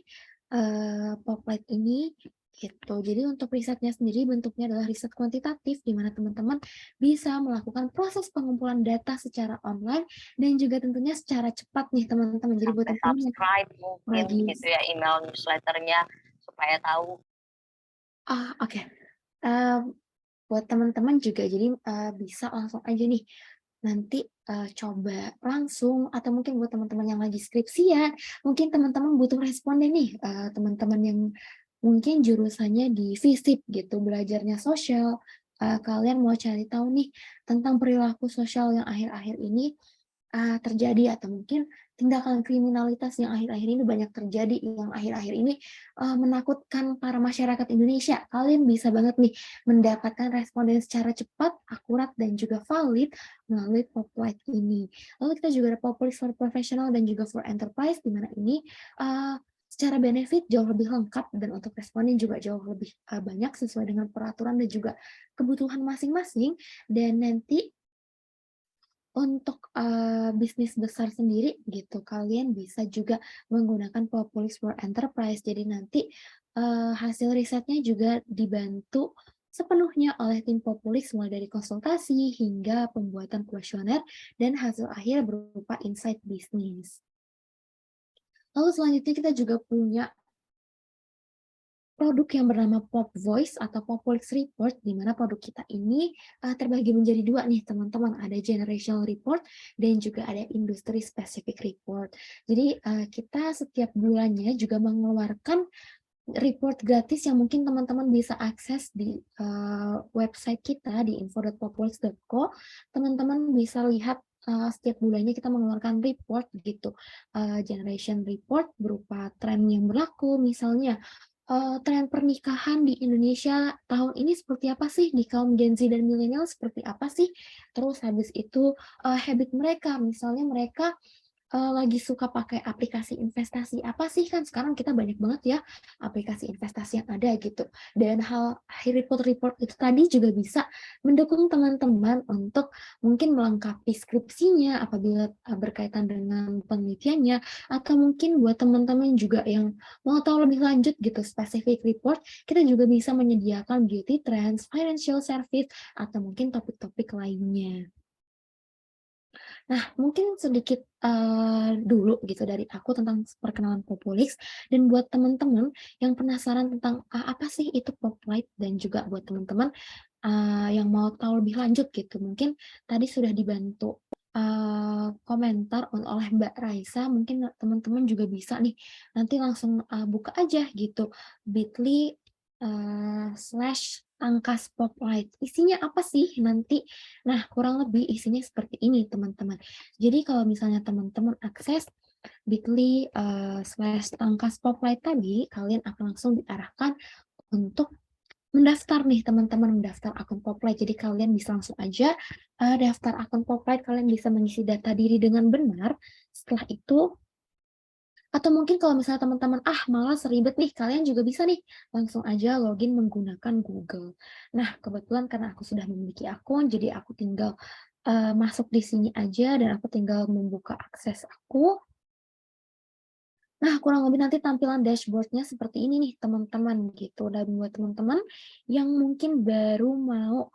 Poplight ini? Gitu. Jadi untuk risetnya sendiri bentuknya adalah riset kuantitatif di mana teman-teman bisa melakukan proses pengumpulan data secara online dan juga tentunya secara cepat nih teman-teman. Jadi buat teman-teman subscribe mungkin gitu ya email newsletternya supaya tahu. Oke. Buat teman-teman juga jadi bisa langsung aja nih nanti coba langsung, atau mungkin buat teman-teman yang lagi skripsian, mungkin teman-teman butuh responden nih, teman-teman yang mungkin jurusannya di FISIP gitu, belajarnya sosial, kalian mau cari tahu nih tentang perilaku sosial yang akhir-akhir ini terjadi, atau mungkin tindakan kriminalitas yang akhir-akhir ini banyak terjadi, yang akhir-akhir ini menakutkan para masyarakat Indonesia. Kalian bisa banget nih mendapatkan responden secara cepat, akurat, dan juga valid melalui Poplight ini. Lalu kita juga ada Populix for Professional dan juga for Enterprise, di mana ini secara benefit jauh lebih lengkap dan untuk responden juga jauh lebih banyak sesuai dengan peraturan dan juga kebutuhan masing-masing. Dan nanti untuk bisnis besar sendiri gitu, kalian bisa juga menggunakan Populix for Enterprise. Jadi nanti hasil risetnya juga dibantu sepenuhnya oleh tim Populix, mulai dari konsultasi hingga pembuatan kuesioner dan hasil akhir berupa insight bisnis. Lalu selanjutnya kita juga punya produk yang bernama Pop Voice atau Populix Report, di mana produk kita ini terbagi menjadi 2 nih teman-teman, ada Generational Report dan juga ada Industry Specific Report. Jadi kita setiap bulannya juga mengeluarkan report gratis yang mungkin teman-teman bisa akses di website kita di info.populix.co. Teman-teman bisa lihat setiap bulannya kita mengeluarkan report gitu, generation report berupa tren yang berlaku misalnya, tren pernikahan di Indonesia tahun ini seperti apa sih? Di kaum Gen Z dan milenial seperti apa sih? Terus habis itu, habit mereka, misalnya mereka lagi suka pakai aplikasi investasi apa sih? Kan sekarang kita banyak banget ya aplikasi investasi yang ada gitu. Dan hal report-report itu tadi juga bisa mendukung teman-teman untuk mungkin melengkapi skripsinya apabila berkaitan dengan penelitiannya, atau mungkin buat teman-teman juga yang mau tahu lebih lanjut gitu spesifik report, kita juga bisa menyediakan beauty trends, financial service, atau mungkin topik-topik lainnya. Nah, mungkin sedikit dulu gitu dari aku tentang perkenalan Populix, dan buat teman-teman yang penasaran tentang apa sih itu Poplight, dan juga buat teman-teman yang mau tahu lebih lanjut gitu, mungkin tadi sudah dibantu komentar oleh Mbak Raisa, mungkin teman-teman juga bisa nih nanti langsung buka aja gitu bit.ly /Tangkas Poplight. Isinya apa sih nanti? Nah, kurang lebih isinya seperti ini, teman-teman. Jadi kalau misalnya teman-teman akses bit.ly /Tangkas Poplight tadi, kalian akan langsung diarahkan untuk mendaftar nih, teman-teman, mendaftar akun Poplight. Jadi kalian bisa langsung aja daftar akun Poplight, kalian bisa mengisi data diri dengan benar. Setelah itu, atau mungkin kalau misalnya teman-teman, malas ribet nih, kalian juga bisa nih langsung aja login menggunakan Google. Nah, kebetulan karena aku sudah memiliki akun, jadi aku tinggal masuk di sini aja, dan aku tinggal membuka akses aku. Nah, kurang lebih nanti tampilan dashboard-nya seperti ini nih, teman-teman, gitu. Dan buat teman-teman yang mungkin baru mau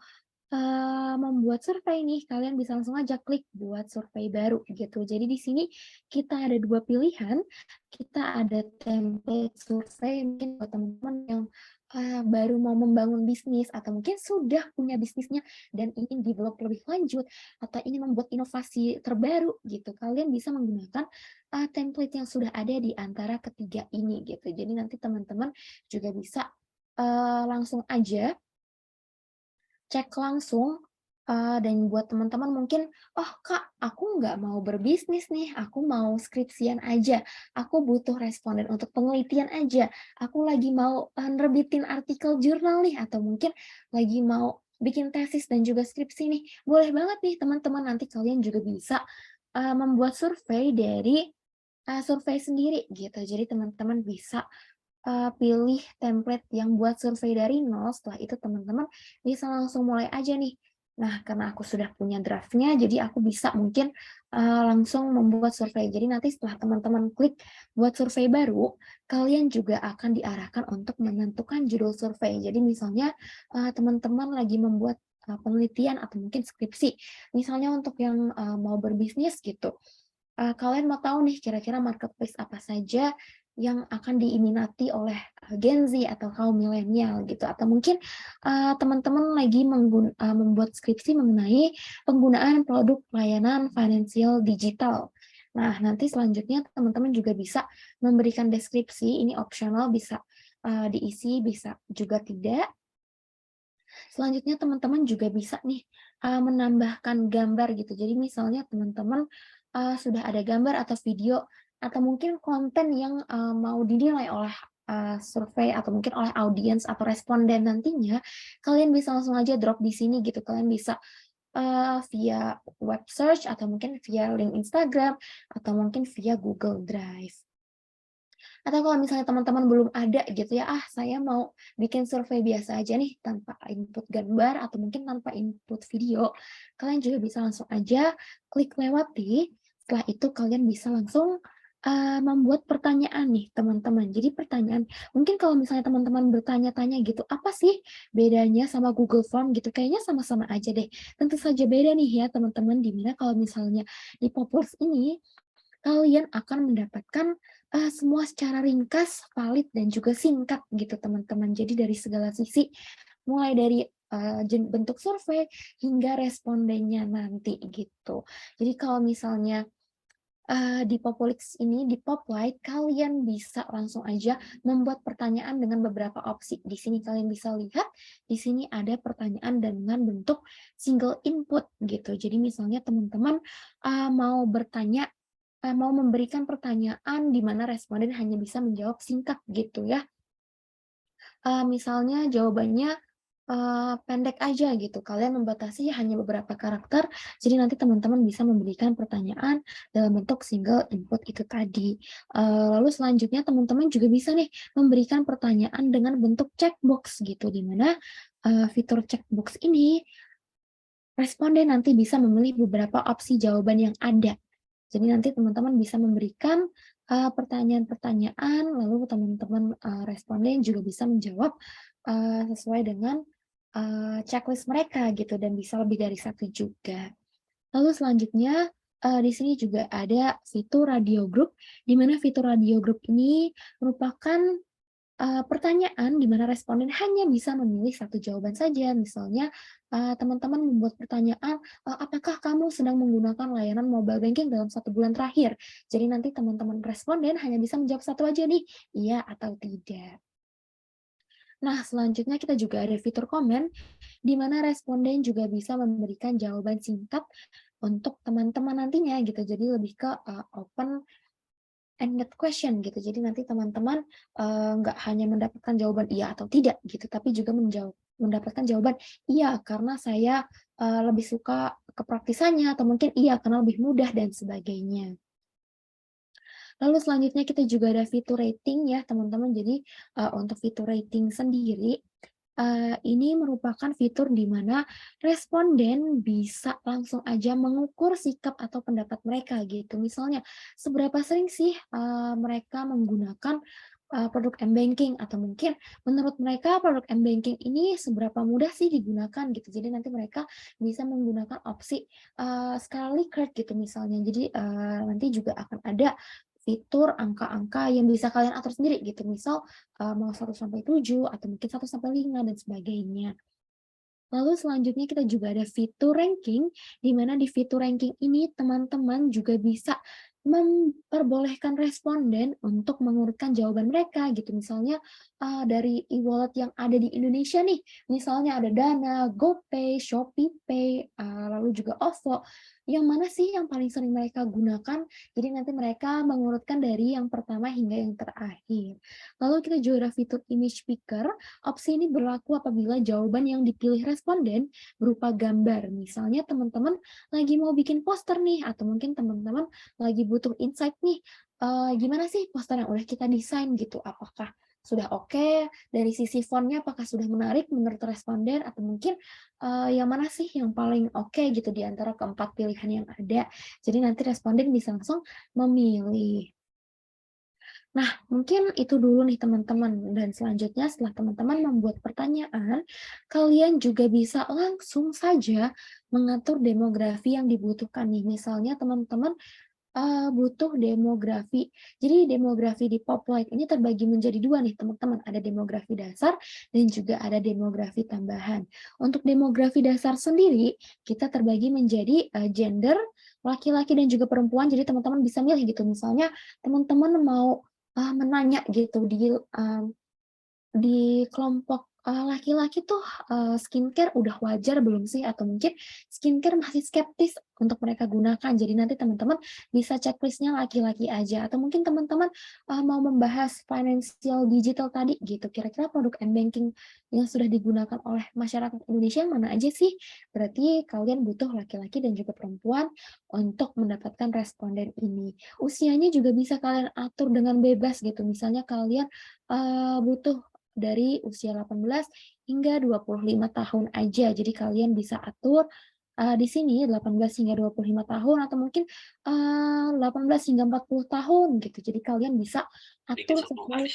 membuat survei nih, kalian bisa langsung aja klik buat survei baru gitu. Jadi di sini kita ada 2 pilihan, kita ada template survei mungkin buat teman-teman yang baru mau membangun bisnis, atau mungkin sudah punya bisnisnya dan ingin develop lebih lanjut, atau ingin membuat inovasi terbaru gitu. Kalian bisa menggunakan template yang sudah ada di antara ketiga ini gitu. Jadi nanti teman-teman juga bisa langsung aja cek langsung, dan buat teman-teman mungkin, "Oh Kak, aku nggak mau berbisnis nih, aku mau skripsian aja, aku butuh responden untuk penelitian aja, aku lagi mau nerbitin artikel jurnal nih, atau mungkin lagi mau bikin tesis dan juga skripsi nih." Boleh banget nih teman-teman, nanti kalian juga bisa membuat survei dari survei sendiri gitu. Jadi teman-teman bisa pilih template yang buat survei dari nol, setelah itu teman-teman bisa langsung mulai aja nih. Nah, karena aku sudah punya draft-nya, jadi aku bisa mungkin langsung membuat survei. Jadi nanti setelah teman-teman klik buat survei baru, kalian juga akan diarahkan untuk menentukan judul survei. Jadi misalnya teman-teman lagi membuat penelitian atau mungkin skripsi, misalnya untuk yang mau berbisnis gitu. Kalian mau tahu nih kira-kira marketplace apa saja yang akan diminati oleh Gen Z atau kaum milenial gitu, atau mungkin teman-teman lagi membuat skripsi mengenai penggunaan produk layanan finansial digital. Nah, nanti selanjutnya teman-teman juga bisa memberikan deskripsi, ini opsional, bisa diisi, bisa juga tidak. Selanjutnya teman-teman juga bisa nih menambahkan gambar gitu. Jadi misalnya teman-teman sudah ada gambar atau video atau mungkin konten yang mau dinilai oleh survei atau mungkin oleh audiens atau responden nantinya, kalian bisa langsung aja drop di sini gitu. Kalian bisa via web search atau mungkin via link Instagram atau mungkin via Google Drive. Atau kalau misalnya teman-teman belum ada gitu ya, saya mau bikin survei biasa aja nih tanpa input gambar atau mungkin tanpa input video, kalian juga bisa langsung aja klik lewati. Setelah itu kalian bisa langsung membuat pertanyaan nih teman-teman. Jadi pertanyaan, mungkin kalau misalnya teman-teman bertanya-tanya gitu, apa sih bedanya sama Google Form gitu? Kayaknya sama-sama aja deh. Tentu saja beda nih ya teman-teman, dimana kalau misalnya di Populix ini kalian akan mendapatkan semua secara ringkas, valid, dan juga singkat gitu teman-teman. Jadi dari segala sisi, mulai dari bentuk survei hingga respondennya nanti gitu. Jadi kalau misalnya di Populix ini, di Poplight, kalian bisa langsung aja membuat pertanyaan dengan beberapa opsi. Di sini kalian bisa lihat, di sini ada pertanyaan dengan bentuk single input gitu. Jadi misalnya teman-teman mau bertanya, mau memberikan pertanyaan di mana responden hanya bisa menjawab singkat gitu ya. misalnya jawabannya pendek aja gitu, kalian membatasi hanya beberapa karakter, jadi nanti teman-teman bisa memberikan pertanyaan dalam bentuk single input itu tadi. Lalu selanjutnya teman-teman juga bisa nih memberikan pertanyaan dengan bentuk checkbox gitu, di mana fitur checkbox ini responden nanti bisa memilih beberapa opsi jawaban yang ada. Jadi nanti teman-teman bisa memberikan pertanyaan-pertanyaan, lalu teman-teman responden juga bisa menjawab sesuai dengan checklist mereka gitu, dan bisa lebih dari satu juga. Lalu selanjutnya di sini juga ada fitur radio group, di mana fitur radio group ini merupakan pertanyaan di mana responden hanya bisa memilih satu jawaban saja. Misalnya teman-teman membuat pertanyaan, apakah kamu sedang menggunakan layanan mobile banking dalam 1 bulan terakhir? Jadi nanti teman-teman responden hanya bisa menjawab satu aja nih, iya atau tidak. Nah, selanjutnya kita juga ada fitur komen, di mana responden juga bisa memberikan jawaban singkat untuk teman-teman nantinya gitu. Jadi lebih ke open ended question gitu. Jadi nanti teman-teman nggak hanya mendapatkan jawaban iya atau tidak gitu, tapi juga mendapatkan jawaban iya karena saya lebih suka kepraktisannya, atau mungkin iya karena lebih mudah dan sebagainya. Lalu selanjutnya kita juga ada fitur rating ya teman-teman. Jadi untuk fitur rating sendiri ini merupakan fitur di mana responden bisa langsung aja mengukur sikap atau pendapat mereka gitu. Misalnya, seberapa sering sih mereka menggunakan produk m-banking, atau mungkin menurut mereka produk m-banking ini seberapa mudah sih digunakan gitu. Jadi nanti mereka bisa menggunakan opsi skala Likert gitu misalnya. Jadi nanti juga akan ada fitur angka-angka yang bisa kalian atur sendiri gitu. Misal mau 1-7 atau mungkin 1-5 dan sebagainya. Lalu selanjutnya kita juga ada fitur ranking, di mana di fitur ranking ini teman-teman juga bisa memperbolehkan responden untuk mengurutkan jawaban mereka gitu. Misalnya dari e-wallet yang ada di Indonesia nih, misalnya ada Dana, GoPay, ShopeePay, lalu juga OVO. Yang mana sih yang paling sering mereka gunakan? Jadi nanti mereka mengurutkan dari yang pertama hingga yang terakhir. Lalu kita juga ada fitur image picker. Opsi ini berlaku apabila jawaban yang dipilih responden berupa gambar. Misalnya teman-teman lagi mau bikin poster nih, atau mungkin teman-teman lagi butuh insight nih, gimana sih poster yang udah kita desain gitu, apakah sudah oke, dari sisi fontnya apakah sudah menarik menurut responden, atau mungkin yang mana sih yang paling oke gitu di antara keempat pilihan yang ada. Jadi nanti responden bisa langsung memilih. Nah, mungkin itu dulu nih teman-teman, dan selanjutnya setelah teman-teman membuat pertanyaan, kalian juga bisa langsung saja mengatur demografi yang dibutuhkan nih. Misalnya teman-teman butuh demografi. Jadi demografi di Poplight ini terbagi menjadi 2 nih teman-teman, ada demografi dasar dan juga ada demografi tambahan. Untuk demografi dasar sendiri, kita terbagi menjadi gender, laki-laki dan juga perempuan, jadi teman-teman bisa milih gitu. Misalnya teman-teman mau menanya gitu di kelompok laki-laki tuh skincare udah wajar belum sih? Atau mungkin skincare masih skeptis untuk mereka gunakan. Jadi nanti teman-teman bisa checklist-nya laki-laki aja. Atau mungkin teman-teman mau membahas financial digital tadi gitu. Kira-kira produk m-banking yang sudah digunakan oleh masyarakat Indonesia yang mana aja sih? Berarti kalian butuh laki-laki dan juga perempuan untuk mendapatkan responden ini. Usianya juga bisa kalian atur dengan bebas gitu. Misalnya kalian butuh dari usia 18 hingga 25 tahun aja. Jadi kalian bisa atur di sini 18 hingga 25 tahun, atau mungkin 18 hingga 40 tahun gitu. Jadi kalian bisa atur sesuai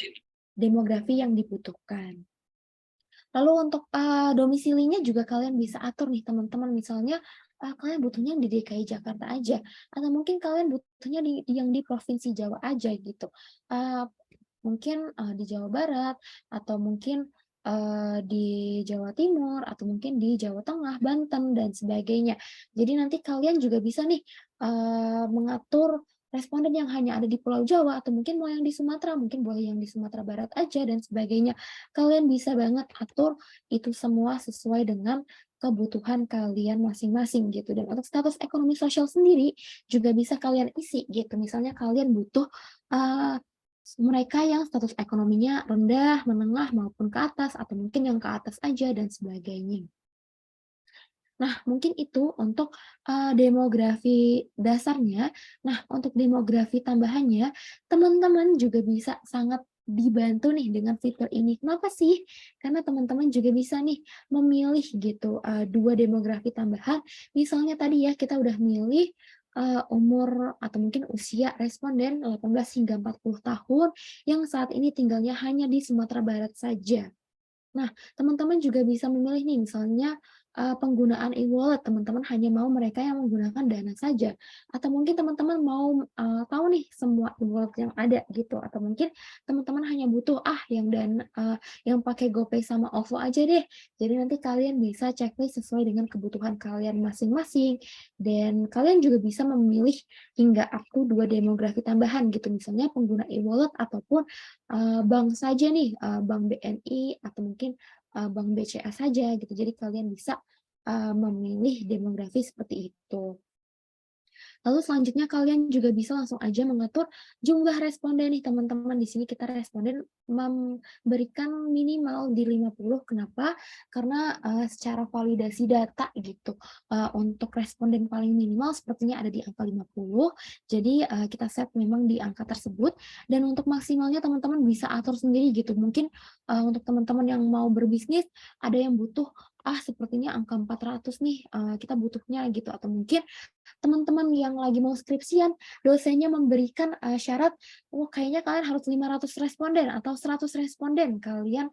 demografi yang dibutuhkan. Lalu untuk domisilinya juga kalian bisa atur nih teman-teman. Misalnya kalian butuhnya di DKI Jakarta aja, atau mungkin kalian butuhnya yang di Provinsi Jawa aja gitu. Mungkin di Jawa Barat, atau mungkin di Jawa Timur, atau mungkin di Jawa Tengah, Banten, dan sebagainya. Jadi nanti kalian juga bisa nih mengatur responden yang hanya ada di Pulau Jawa, atau mungkin mau yang di Sumatera, mungkin boleh yang di Sumatera Barat aja, dan sebagainya. Kalian bisa banget atur itu semua sesuai dengan kebutuhan kalian masing-masing gitu. Dan untuk status ekonomi sosial sendiri juga bisa kalian isi gitu. Misalnya kalian butuh mereka yang status ekonominya rendah, menengah, maupun ke atas, atau mungkin yang ke atas aja, dan sebagainya. Nah, mungkin itu untuk demografi dasarnya. Nah, untuk demografi tambahannya, teman-teman juga bisa sangat dibantu nih dengan fitur ini. Kenapa sih? Karena teman-teman juga bisa nih memilih gitu 2 demografi tambahan. Misalnya tadi ya kita udah milih umur atau mungkin usia responden 18 hingga 40 tahun yang saat ini tinggalnya hanya di Sumatera Barat saja. Nah, teman-teman juga bisa memilih nih misalnya, penggunaan e-wallet, teman-teman hanya mau mereka yang menggunakan Dana saja, atau mungkin teman-teman mau, tahu nih semua e-wallet yang ada gitu, atau mungkin teman-teman hanya butuh, yang pakai GoPay sama OVO aja deh. Jadi nanti kalian bisa checklist sesuai dengan kebutuhan kalian masing-masing, dan kalian juga bisa memilih hingga up to 2 demografi tambahan gitu, misalnya pengguna e-wallet ataupun bank saja nih, bank BNI atau mungkin, bank BCA saja gitu. Jadi kalian bisa, memilih demografi seperti itu. Lalu selanjutnya kalian juga bisa langsung aja mengatur jumlah responden nih teman-teman. Di sini kita responden memberikan minimal di 50. Kenapa? Karena secara validasi data gitu, untuk responden paling minimal sepertinya ada di angka 50. Jadi kita set memang di angka tersebut. Dan untuk maksimalnya teman-teman bisa atur sendiri gitu. Mungkin untuk teman-teman yang mau berbisnis, ada yang butuh, sepertinya angka 400 nih, kita butuhnya gitu. Atau mungkin teman-teman yang lagi mau skripsian, dosennya memberikan syarat, oh kayaknya kalian harus 500 responden atau 100 responden, kalian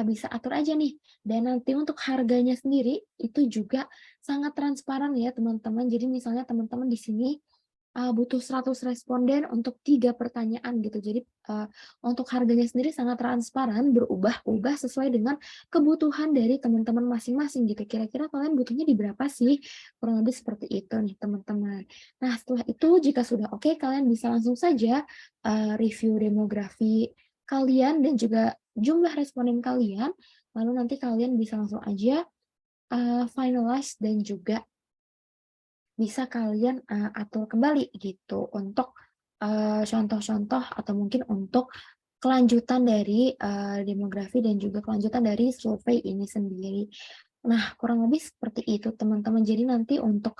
bisa atur aja nih. Dan nanti untuk harganya sendiri itu juga sangat transparan ya teman-teman. Jadi misalnya teman-teman di sini butuh 100 responden untuk 3 pertanyaan gitu. Jadi untuk harganya sendiri sangat transparan, berubah-ubah sesuai dengan kebutuhan dari teman-teman masing-masing gitu. Kira-kira kalian butuhnya di berapa sih? Kurang lebih seperti itu nih teman-teman. Nah setelah itu jika sudah oke, kalian bisa langsung saja review demografi kalian dan juga jumlah responden kalian. Lalu nanti kalian bisa langsung aja finalize dan juga bisa kalian atur kembali gitu untuk contoh-contoh atau mungkin untuk kelanjutan dari demografi dan juga kelanjutan dari survei ini sendiri. Nah, kurang lebih seperti itu teman-teman. Jadi nanti untuk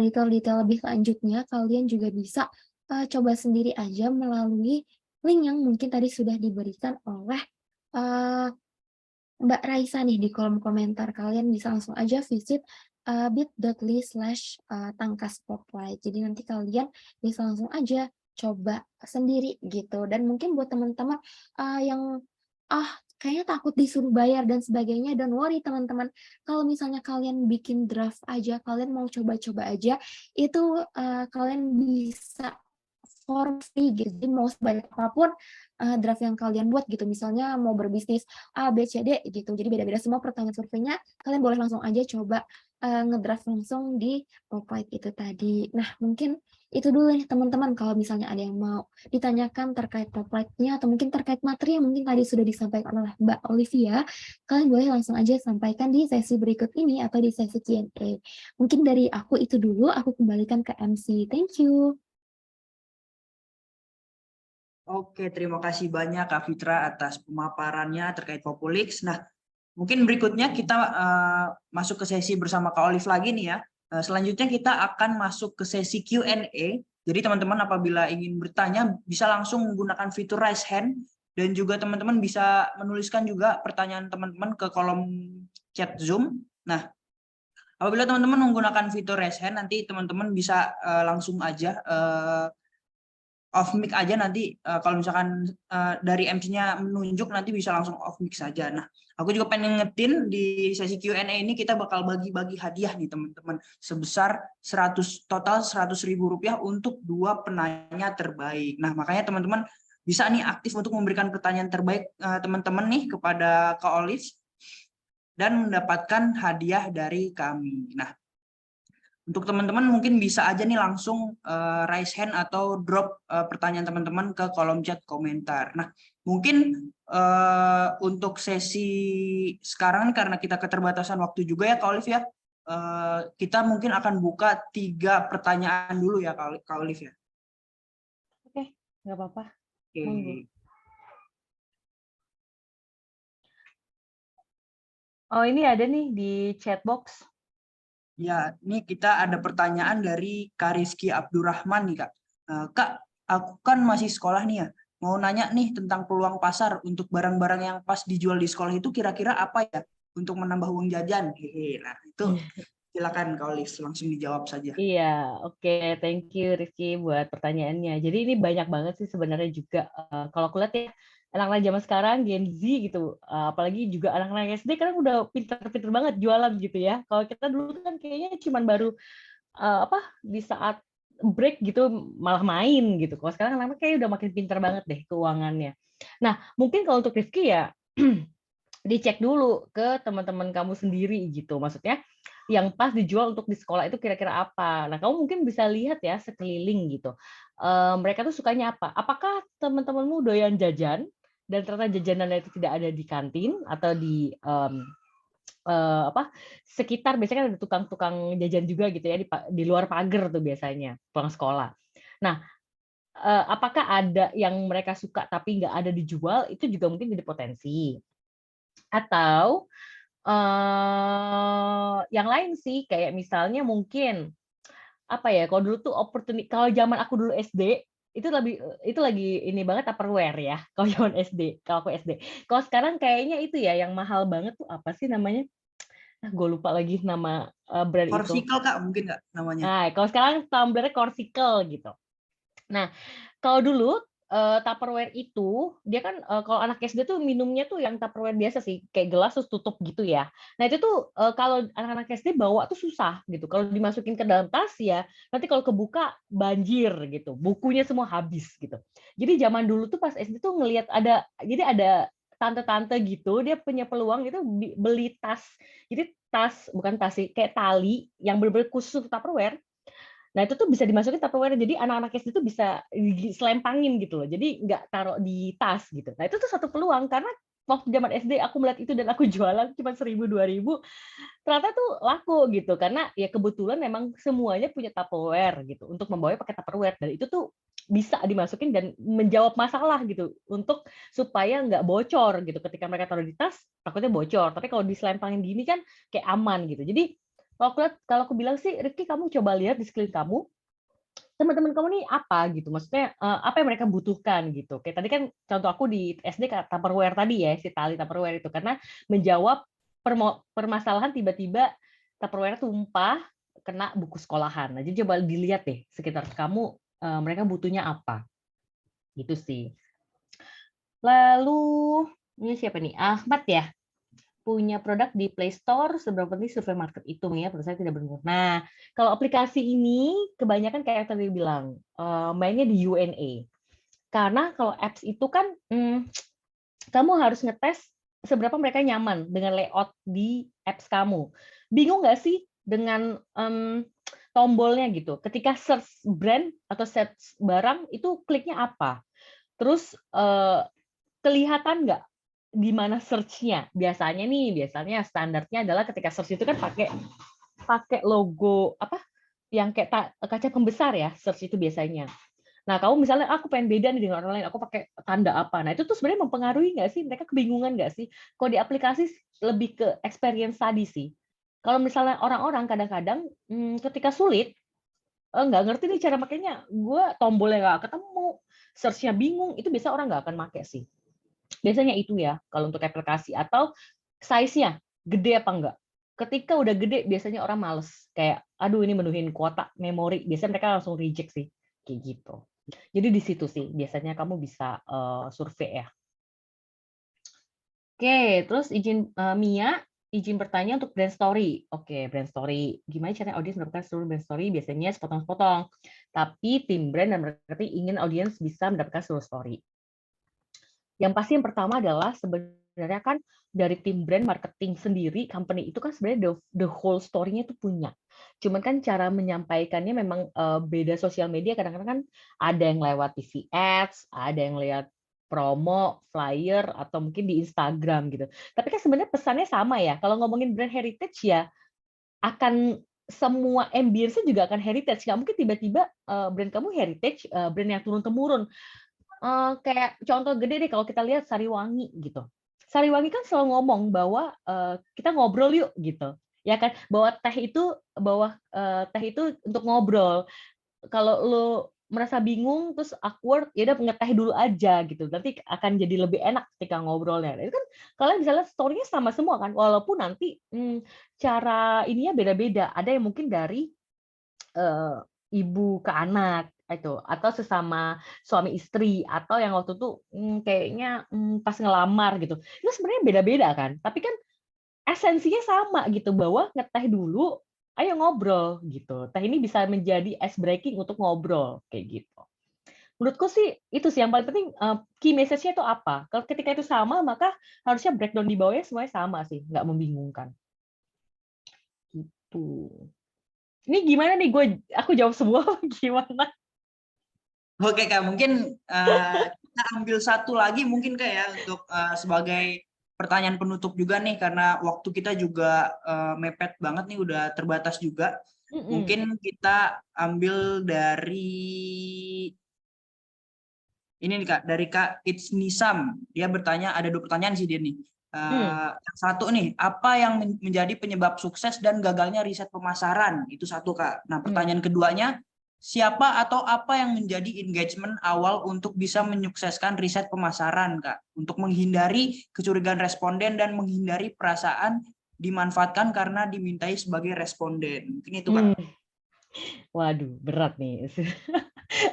detail-detail lebih lanjutnya kalian juga bisa coba sendiri aja melalui link yang mungkin tadi sudah diberikan oleh Mbak Raisa nih di kolom komentar. Kalian bisa langsung aja visit bit.ly/tangkas spotlight. Jadi nanti kalian bisa langsung aja coba sendiri gitu. Dan mungkin buat teman-teman yang kayaknya takut disuruh bayar dan sebagainya, don't worry teman-teman. Kalau misalnya kalian bikin draft aja, kalian mau coba-coba aja, itu kalian bisa for free gitu. Jadi mau sebanyak apapun draft yang kalian buat gitu. Misalnya mau berbisnis A, B, C, D gitu. Jadi beda-beda semua pertanyaan surveinya. Kalian boleh langsung aja coba ngedraft langsung di Poplight itu tadi. Nah, mungkin itu dulu nih teman-teman. Kalau misalnya ada yang mau ditanyakan terkait Poplight-nya atau mungkin terkait materi yang mungkin tadi sudah disampaikan oleh Mbak Olivia, kalian boleh langsung aja sampaikan di sesi berikut ini atau di sesi Q&A. Mungkin dari aku itu dulu, aku kembalikan ke MC. Thank you. Oke, terima kasih banyak Kak Fitra atas pemaparannya terkait Populix. Nah, mungkin berikutnya kita masuk ke sesi bersama Kak Olive lagi nih ya. Selanjutnya kita akan masuk ke sesi Q&A. Jadi teman-teman apabila ingin bertanya bisa langsung menggunakan fitur raise hand dan juga teman-teman bisa menuliskan juga pertanyaan teman-teman ke kolom chat Zoom. Nah, apabila teman-teman menggunakan fitur raise hand nanti teman-teman bisa langsung aja off mic aja nanti kalau misalkan dari MC-nya menunjuk nanti bisa langsung off mic saja. Nah, aku juga pengen ngetin di sesi Q&A ini kita bakal bagi-bagi hadiah nih teman-teman sebesar total 100.000 rupiah untuk 2 penanya terbaik. Nah, makanya teman-teman bisa nih aktif untuk memberikan pertanyaan terbaik teman-teman nih kepada Kak Olive dan mendapatkan hadiah dari kami. Nah, untuk teman-teman mungkin bisa aja nih langsung raise hand atau drop pertanyaan teman-teman ke kolom chat komentar. Nah, mungkin untuk sesi sekarang karena kita keterbatasan waktu juga ya Kak Olive ya, kita mungkin akan buka 3 pertanyaan dulu ya Kak Olive ya. Oke, nggak apa-apa. Oke. Monggo. Oh, ini ada nih di chat box. Ya, ini kita ada pertanyaan dari Kak Rizky Abdurrahman nih, Kak. Kak, aku kan masih sekolah nih ya. Mau nanya nih tentang peluang pasar untuk barang-barang yang pas dijual di sekolah itu kira-kira apa ya untuk menambah uang jajan? Hehe. Nah, itu silakan Kak Olis langsung dijawab saja. Iya, oke, thank you Rizky buat pertanyaannya. Jadi ini banyak banget sih sebenarnya juga kalau aku lihat ya anak-anak zaman sekarang Gen Z gitu, apalagi juga anak-anak SD kan udah pinter-pinter banget jualan gitu ya. Kalau kita dulu kan kayaknya cuman baru di saat break gitu malah main gitu. Kalau sekarang anak-anak kayak udah makin pinter banget deh keuangannya. Nah, mungkin kalau untuk Rizky ya dicek dulu ke teman-teman kamu sendiri gitu. Maksudnya yang pas dijual untuk di sekolah itu kira-kira apa. Nah, kamu mungkin bisa lihat ya sekeliling gitu. Mereka tuh sukanya apa? Apakah teman-temanmu doyan jajan dan ternyata jajanannya itu tidak ada di kantin atau di sekitar, biasanya kan ada tukang-tukang jajan juga gitu ya di luar pagar tuh biasanya pulang sekolah. Nah, apakah ada yang mereka suka tapi nggak ada dijual, itu juga mungkin jadi potensi. Atau yang lain sih, kayak misalnya mungkin apa ya, kalau dulu tuh kalau zaman aku dulu SD itu lagi ini banget Tupperware ya, kalau zaman SD, kalau aku SD. Kalau sekarang kayaknya itu ya yang mahal banget tuh apa sih namanya? Gue lupa lagi nama brand itu. Corsicle, Kak, mungkin nggak namanya? Nah, kalau sekarang tumblernya Corsicle gitu. Nah, kalau dulu Tupperware itu dia kan kalau anak SD tuh minumnya tuh yang Tupperware biasa sih, kayak gelas terus tutup gitu ya. Nah, itu tuh kalau anak-anak SD bawa tuh susah gitu. Kalau dimasukin ke dalam tas ya, nanti kalau kebuka banjir gitu. Bukunya semua habis gitu. Jadi zaman dulu tuh pas SD tuh ngelihat ada tante-tante gitu, dia punya peluang itu beli tas. Jadi tas, bukan tas sih, kayak tali yang benar-benar khusus untuk Tupperware. Nah, itu tuh bisa dimasukin Tupperware, jadi anak-anak SD itu bisa selempangin gitu loh. Jadi nggak taruh di tas gitu. Nah, itu tuh satu peluang karena waktu zaman SD aku melihat itu dan aku jualan cuma 1.000 2.000, ternyata tuh laku gitu karena ya kebetulan memang semuanya punya Tupperware gitu untuk membawanya pakai Tupperware, dan itu tuh bisa dimasukin dan menjawab masalah gitu untuk supaya nggak bocor gitu ketika mereka taruh di tas, takutnya bocor, tapi kalau diselempangin gini kan kayak aman gitu. Jadi kalau aku bilang sih, Rifki, kamu coba lihat di sekeliling kamu, teman-teman kamu nih apa gitu, maksudnya apa yang mereka butuhkan gitu. Kayak tadi kan contoh aku di SD Tupperware tadi ya, si tali Tupperware itu, karena menjawab permasalahan tiba-tiba Tupperware tumpah kena buku sekolahan. Nah, jadi coba dilihat deh sekitar kamu, mereka butuhnya apa gitu sih. Lalu ini siapa nih, Ahmad ya, punya produk di Play Store, seberapa penting survei market itu ya, menurut saya tidak benar. Nah, kalau aplikasi ini kebanyakan kayak tadi bilang mainnya di UNA. Karena kalau apps itu kan kamu harus ngetes seberapa mereka nyaman dengan layout di apps kamu. Bingung nggak sih dengan tombolnya gitu? Ketika search brand atau search barang itu kliknya apa? Terus kelihatan nggak di mana search-nya? Biasanya standarnya adalah ketika search itu kan pakai logo apa yang kayak kaca pembesar ya, search itu biasanya. Nah, kamu misalnya aku pengen beda nih dengan orang lain, aku pakai tanda apa? Nah, itu tuh sebenarnya mempengaruhi nggak sih? Mereka kebingungan nggak sih? Kalau di aplikasi lebih ke experience tadi sih. Kalau misalnya orang-orang kadang-kadang ketika sulit, nggak ngerti nih cara makainya, gue tombolnya nggak ketemu, search-nya bingung, itu biasa orang nggak akan pakai sih. Biasanya itu ya kalau untuk aplikasi, atau size-nya gede apa enggak. Ketika udah gede biasanya orang males, kayak aduh ini menuhin kuota memori, biasanya mereka langsung reject sih kayak gitu. Jadi di situ sih biasanya kamu bisa survei ya. Oke, terus izin Mia izin bertanya untuk brand story. Oke, brand story. Gimana caranya audiens mendapatkan seluruh brand story? Biasanya sepotong-sepotong. Tapi tim brand dan marketing ingin audiens bisa mendapatkan seluruh story. Yang pasti yang pertama adalah sebenarnya kan dari tim brand marketing sendiri, company itu kan sebenarnya the whole story-nya itu punya. Cuman kan cara menyampaikannya memang beda. Sosial media kadang-kadang kan ada yang lewat TV ads, ada yang lewat promo, flyer, atau mungkin di Instagram gitu. Tapi kan sebenarnya pesannya sama ya. Kalau ngomongin brand heritage ya akan semua ambience juga akan heritage. Nggak mungkin tiba-tiba brand kamu heritage, brand yang turun-temurun. Kayak contoh gede deh kalau kita lihat Sariwangi gitu. Sariwangi kan selalu ngomong bahwa kita ngobrol yuk gitu. Ya kan, bahwa teh itu untuk ngobrol. Kalau lu merasa bingung terus awkward, ya udah ngeteh dulu aja gitu. Nanti akan jadi lebih enak ketika ngobrolnya. Itu kan kalian bisa lihat story-nya sama semua kan, walaupun nanti cara ininya beda-beda. Ada yang mungkin dari ibu ke anak itu, atau sesama suami istri, atau yang waktu itu kayaknya pas ngelamar gitu. Itu sebenarnya beda-beda kan, tapi kan esensinya sama gitu, bahwa ngeteh dulu, ayo ngobrol gitu. Teh ini bisa menjadi ice breaking untuk ngobrol kayak gitu. Menurutku sih itu sih yang paling penting, key message-nya itu apa. Kalau ketika itu sama, maka harusnya breakdown di bawahnya semuanya sama sih, nggak membingungkan. Gitu. Ini gimana nih, aku jawab semua gimana? Oke Kak, mungkin kita ambil satu lagi mungkin Kak ya untuk sebagai pertanyaan penutup juga nih, karena waktu kita juga mepet banget nih, udah terbatas juga. Mungkin kita ambil dari ini nih Kak, dari Kak It's Nisam. Dia bertanya, ada 2 pertanyaan sih dia nih. Yang satu nih, apa yang menjadi penyebab sukses dan gagalnya riset pemasaran? Itu satu Kak. Nah, pertanyaan keduanya, siapa atau apa yang menjadi engagement awal untuk bisa menyukseskan riset pemasaran Kak? Untuk menghindari kecurigaan responden dan menghindari perasaan dimanfaatkan karena dimintai sebagai responden. Mungkin itu Kak. Waduh, berat nih.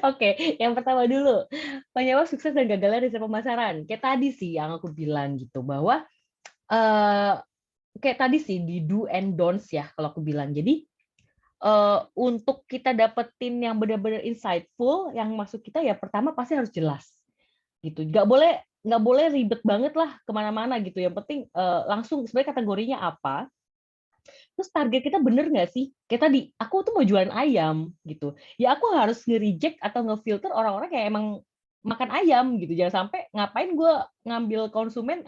Oke, yang pertama dulu, penyebab sukses dan gagalnya riset pemasaran. Kayak tadi sih yang aku bilang gitu, bahwa kayak tadi sih di do and don'ts ya kalau aku bilang. Jadi untuk kita dapetin yang benar-benar insightful, yang masuk kita ya pertama pasti harus jelas gitu. Nggak boleh ribet banget lah kemana-mana gitu. Yang penting langsung sebenarnya kategorinya apa. Terus target kita bener nggak sih? Kayak tadi, aku tuh mau jualan ayam gitu. Ya aku harus nge-reject atau nge-filter orang-orang yang emang makan ayam gitu. Jangan sampai ngapain gue ngambil konsumen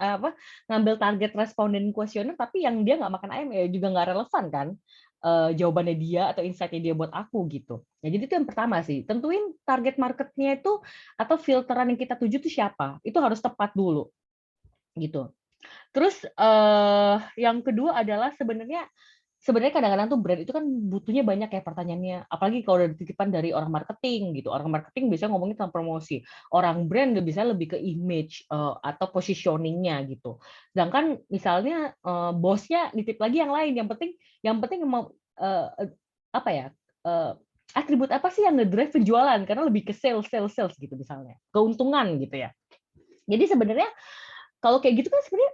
ngambil target responden kuesioner tapi yang dia nggak makan ayam, ya juga nggak relevan kan jawabannya dia atau insight-nya dia buat aku gitu. Ya jadi itu yang pertama sih. Tentuin target marketnya itu atau filteran yang kita tuju itu siapa. Itu harus tepat dulu gitu. Terus yang kedua adalah sebenarnya kadang-kadang tuh brand itu kan butuhnya banyak ya pertanyaannya, apalagi kalau udah dititipan dari orang marketing gitu. Orang marketing biasanya ngomongin tentang promosi, orang brand bisa lebih ke image atau positioning-nya gitu. Sedangkan misalnya bosnya nitip lagi yang lain, yang penting mau apa ya, atribut apa sih yang ngedrive penjualan, karena lebih ke sales gitu misalnya, keuntungan gitu ya. Jadi sebenarnya kalau kayak gitu kan sebenarnya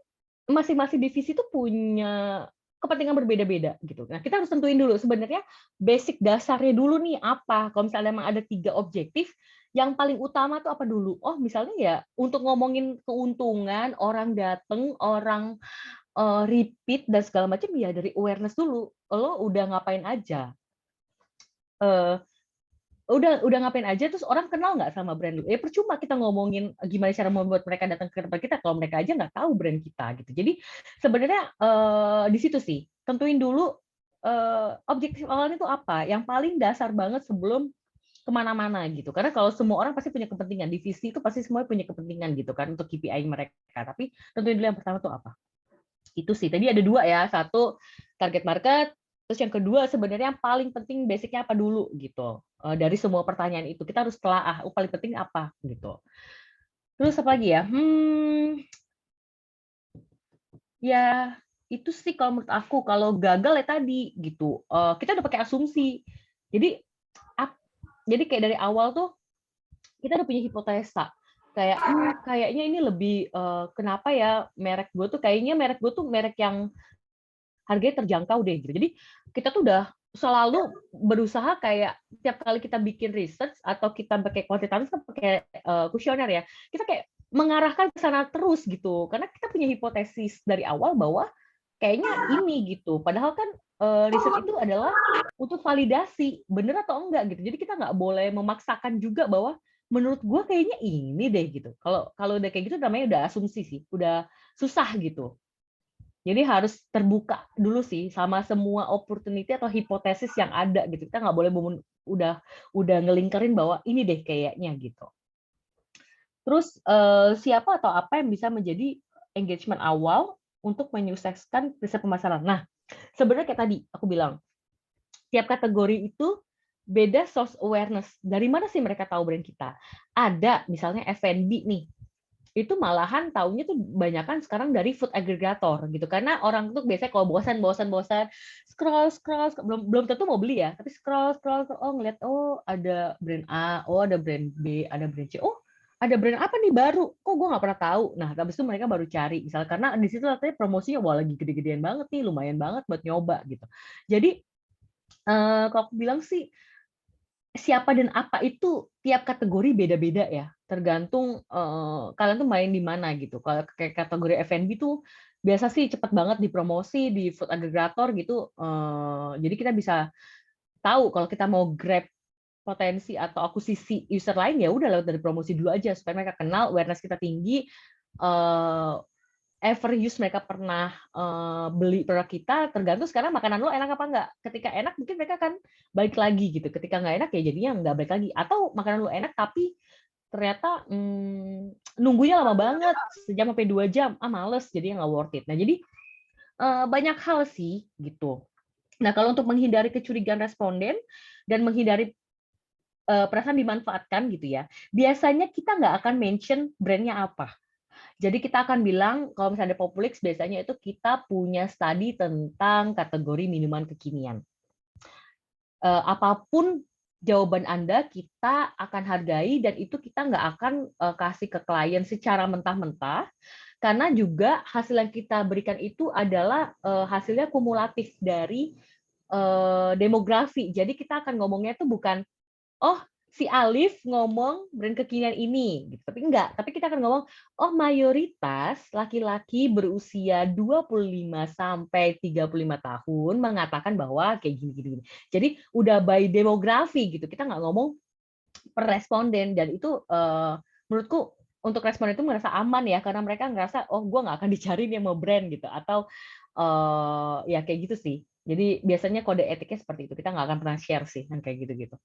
masing-masing divisi itu punya kepentingan berbeda-beda gitu. Nah, kita harus tentuin dulu sebenarnya basic dasarnya dulu nih apa. Kalau misalnya memang ada 3 objektif, yang paling utama tuh apa dulu? Oh, misalnya ya untuk ngomongin keuntungan, orang datang, orang repeat dan segala macam, ya dari awareness dulu. Lo udah ngapain aja? Udah ngapain aja, terus orang kenal nggak sama brand lu? Percuma kita ngomongin gimana cara membuat mereka datang ke tempat kita kalau mereka aja nggak tahu brand kita gitu. Jadi sebenarnya di situ sih, tentuin dulu objektif awalnya itu apa, yang paling dasar banget sebelum kemana-mana gitu. Karena kalau semua orang pasti punya kepentingan, divisi itu pasti semua punya kepentingan gitu kan untuk KPI mereka. Tapi tentuin dulu yang pertama tuh apa. Itu sih, tadi ada 2 ya, satu target market, terus yang kedua sebenarnya yang paling penting basicnya apa dulu gitu. Dari semua pertanyaan itu kita harus telaah, paling penting apa gitu. Terus apa lagi ya? Ya itu sih kalau menurut aku. Kalau gagal ya tadi gitu. Kita udah pakai asumsi. Jadi kayak dari awal tuh kita udah punya hipotesa. Kayak kayaknya ini lebih kenapa ya merek gue tuh merek yang harganya terjangkau deh gitu. Jadi kita tuh udah selalu berusaha kayak tiap kali kita bikin research atau kita pakai kuantitatif, pakai kuesioner ya, kita kayak mengarahkan ke sana terus gitu. Karena kita punya hipotesis dari awal bahwa kayaknya ini gitu. Padahal kan riset itu adalah untuk validasi bener atau enggak gitu. Jadi kita nggak boleh memaksakan juga bahwa menurut gue kayaknya ini deh gitu. Kalau udah kayak gitu namanya udah asumsi sih, udah susah gitu. Jadi harus terbuka dulu sih sama semua opportunity atau hipotesis yang ada gitu. Kita nggak boleh udah ngelingkerin bahwa ini deh kayaknya gitu. Terus siapa atau apa yang bisa menjadi engagement awal untuk menyukseskan riset pemasaran. Nah, sebenarnya kayak tadi aku bilang, tiap kategori itu beda source awareness. Dari mana sih mereka tahu brand kita? Ada misalnya F&B nih, itu malahan taunya tuh banyakan sekarang dari food aggregator gitu, karena orang tuh biasanya kalau bosan scroll belum tentu mau beli ya, tapi scroll oh ngeliat oh ada brand A, oh ada brand B, ada brand C, oh ada brand apa nih baru, kok gue nggak pernah tahu. Nah habis itu mereka baru cari misalnya, karena di situ katanya promosinya wah lagi gede-gedean banget nih, lumayan banget buat nyoba gitu. Jadi kalau aku bilang sih siapa dan apa itu tiap kategori beda-beda ya, tergantung kalian tuh main di mana gitu. Kalau kayak kategori F&B tuh biasa sih cepet banget dipromosi di food aggregator gitu. Jadi kita bisa tahu kalau kita mau grab potensi atau akuisisi user lain, ya udah lewat dari promosi dulu aja supaya mereka kenal, awareness kita tinggi. Ever use mereka pernah beli produk kita, tergantung sekarang makanan lo enak apa enggak. Ketika enak mungkin mereka akan balik lagi gitu, ketika nggak enak ya jadinya nggak balik lagi. Atau makanan lo enak tapi ternyata nunggunya lama banget, sejam sampai 2 jam, males, jadi nggak worth it. Nah jadi banyak hal sih gitu. Nah kalau untuk menghindari kecurigaan responden dan menghindari perasaan dimanfaatkan gitu ya, biasanya kita nggak akan mention brandnya apa. Jadi kita akan bilang, kalau misalnya ada Populix, biasanya itu kita punya studi tentang kategori minuman kekinian. Apapun jawaban Anda, kita akan hargai, dan itu kita nggak akan kasih ke klien secara mentah-mentah, karena juga hasil yang kita berikan itu adalah hasilnya kumulatif dari demografi. Jadi kita akan ngomongnya itu bukan, oh si Alif ngomong brand kekinian ini, gitu. Tapi enggak. Tapi kita akan ngomong, oh mayoritas laki-laki berusia 25 sampai 35 tahun mengatakan bahwa kayak gini-gini. Jadi udah by demografi gitu. Kita nggak ngomong per responden, dan itu menurutku untuk responden itu merasa aman ya, karena mereka ngerasa oh gue nggak akan dicari nih mau brand gitu, atau ya kayak gitu sih. Jadi biasanya kode etiknya seperti itu. Kita nggak akan pernah share sih yang kayak gitu-gitu.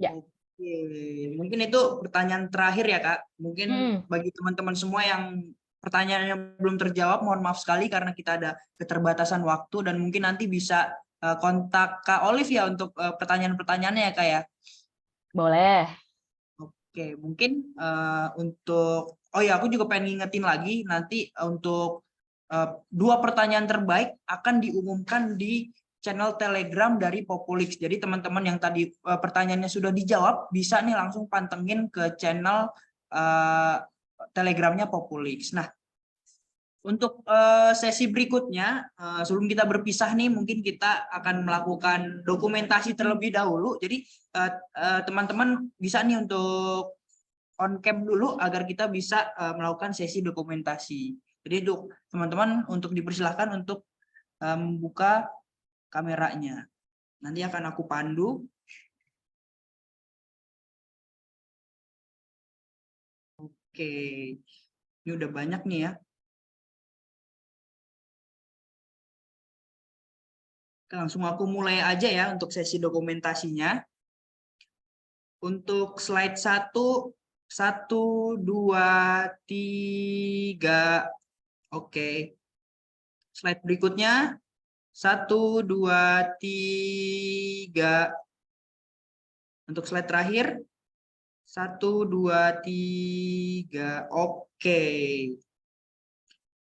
Ya. Oke, mungkin itu pertanyaan terakhir ya Kak. Mungkin bagi teman-teman semua yang pertanyaannya belum terjawab, mohon maaf sekali karena kita ada keterbatasan waktu, dan mungkin nanti bisa kontak Kak Olive ya untuk pertanyaan-pertanyaannya ya Kak ya. Boleh. Oke, mungkin untuk, oh ya aku juga pengen ngingetin lagi, nanti untuk 2 pertanyaan terbaik akan diumumkan di channel Telegram dari Populix. Jadi teman-teman yang tadi pertanyaannya sudah dijawab, bisa nih langsung pantengin ke channel Telegramnya Populix. Nah, untuk sesi berikutnya, sebelum kita berpisah nih, mungkin kita akan melakukan dokumentasi terlebih dahulu. Jadi teman-teman bisa nih untuk on cam dulu agar kita bisa melakukan sesi dokumentasi. Jadi untuk teman-teman untuk dipersilahkan untuk membuka kameranya. Nanti akan aku pandu. Oke, ini udah banyak nih ya. Langsung aku mulai aja ya untuk sesi dokumentasinya. Untuk slide 1, 1, 2, 3. Oke. Slide berikutnya. 1, 2, 3. Untuk slide terakhir. 1, 2, 3. Oke.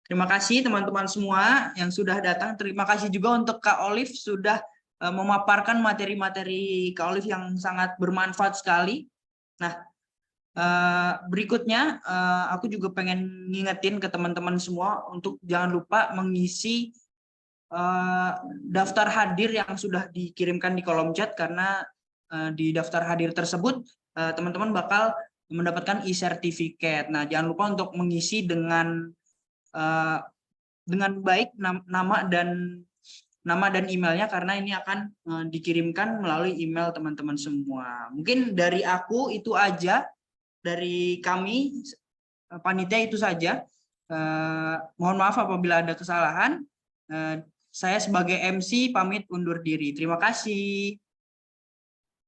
Terima kasih teman-teman semua yang sudah datang. Terima kasih juga untuk Kak Olive sudah memaparkan materi-materi Kak Olive yang sangat bermanfaat sekali. Nah, berikutnya aku juga pengen ngingetin ke teman-teman semua untuk jangan lupa mengisi daftar hadir yang sudah dikirimkan di kolom chat, karena di daftar hadir tersebut teman-teman bakal mendapatkan e-certificate. Nah, jangan lupa untuk mengisi dengan baik nama dan emailnya, karena ini akan dikirimkan melalui email teman-teman semua. Mungkin dari aku itu aja, dari kami panitia itu saja. Mohon maaf apabila ada kesalahan. Saya sebagai MC pamit undur diri. Terima kasih.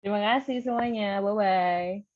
Terima kasih semuanya. Bye-bye.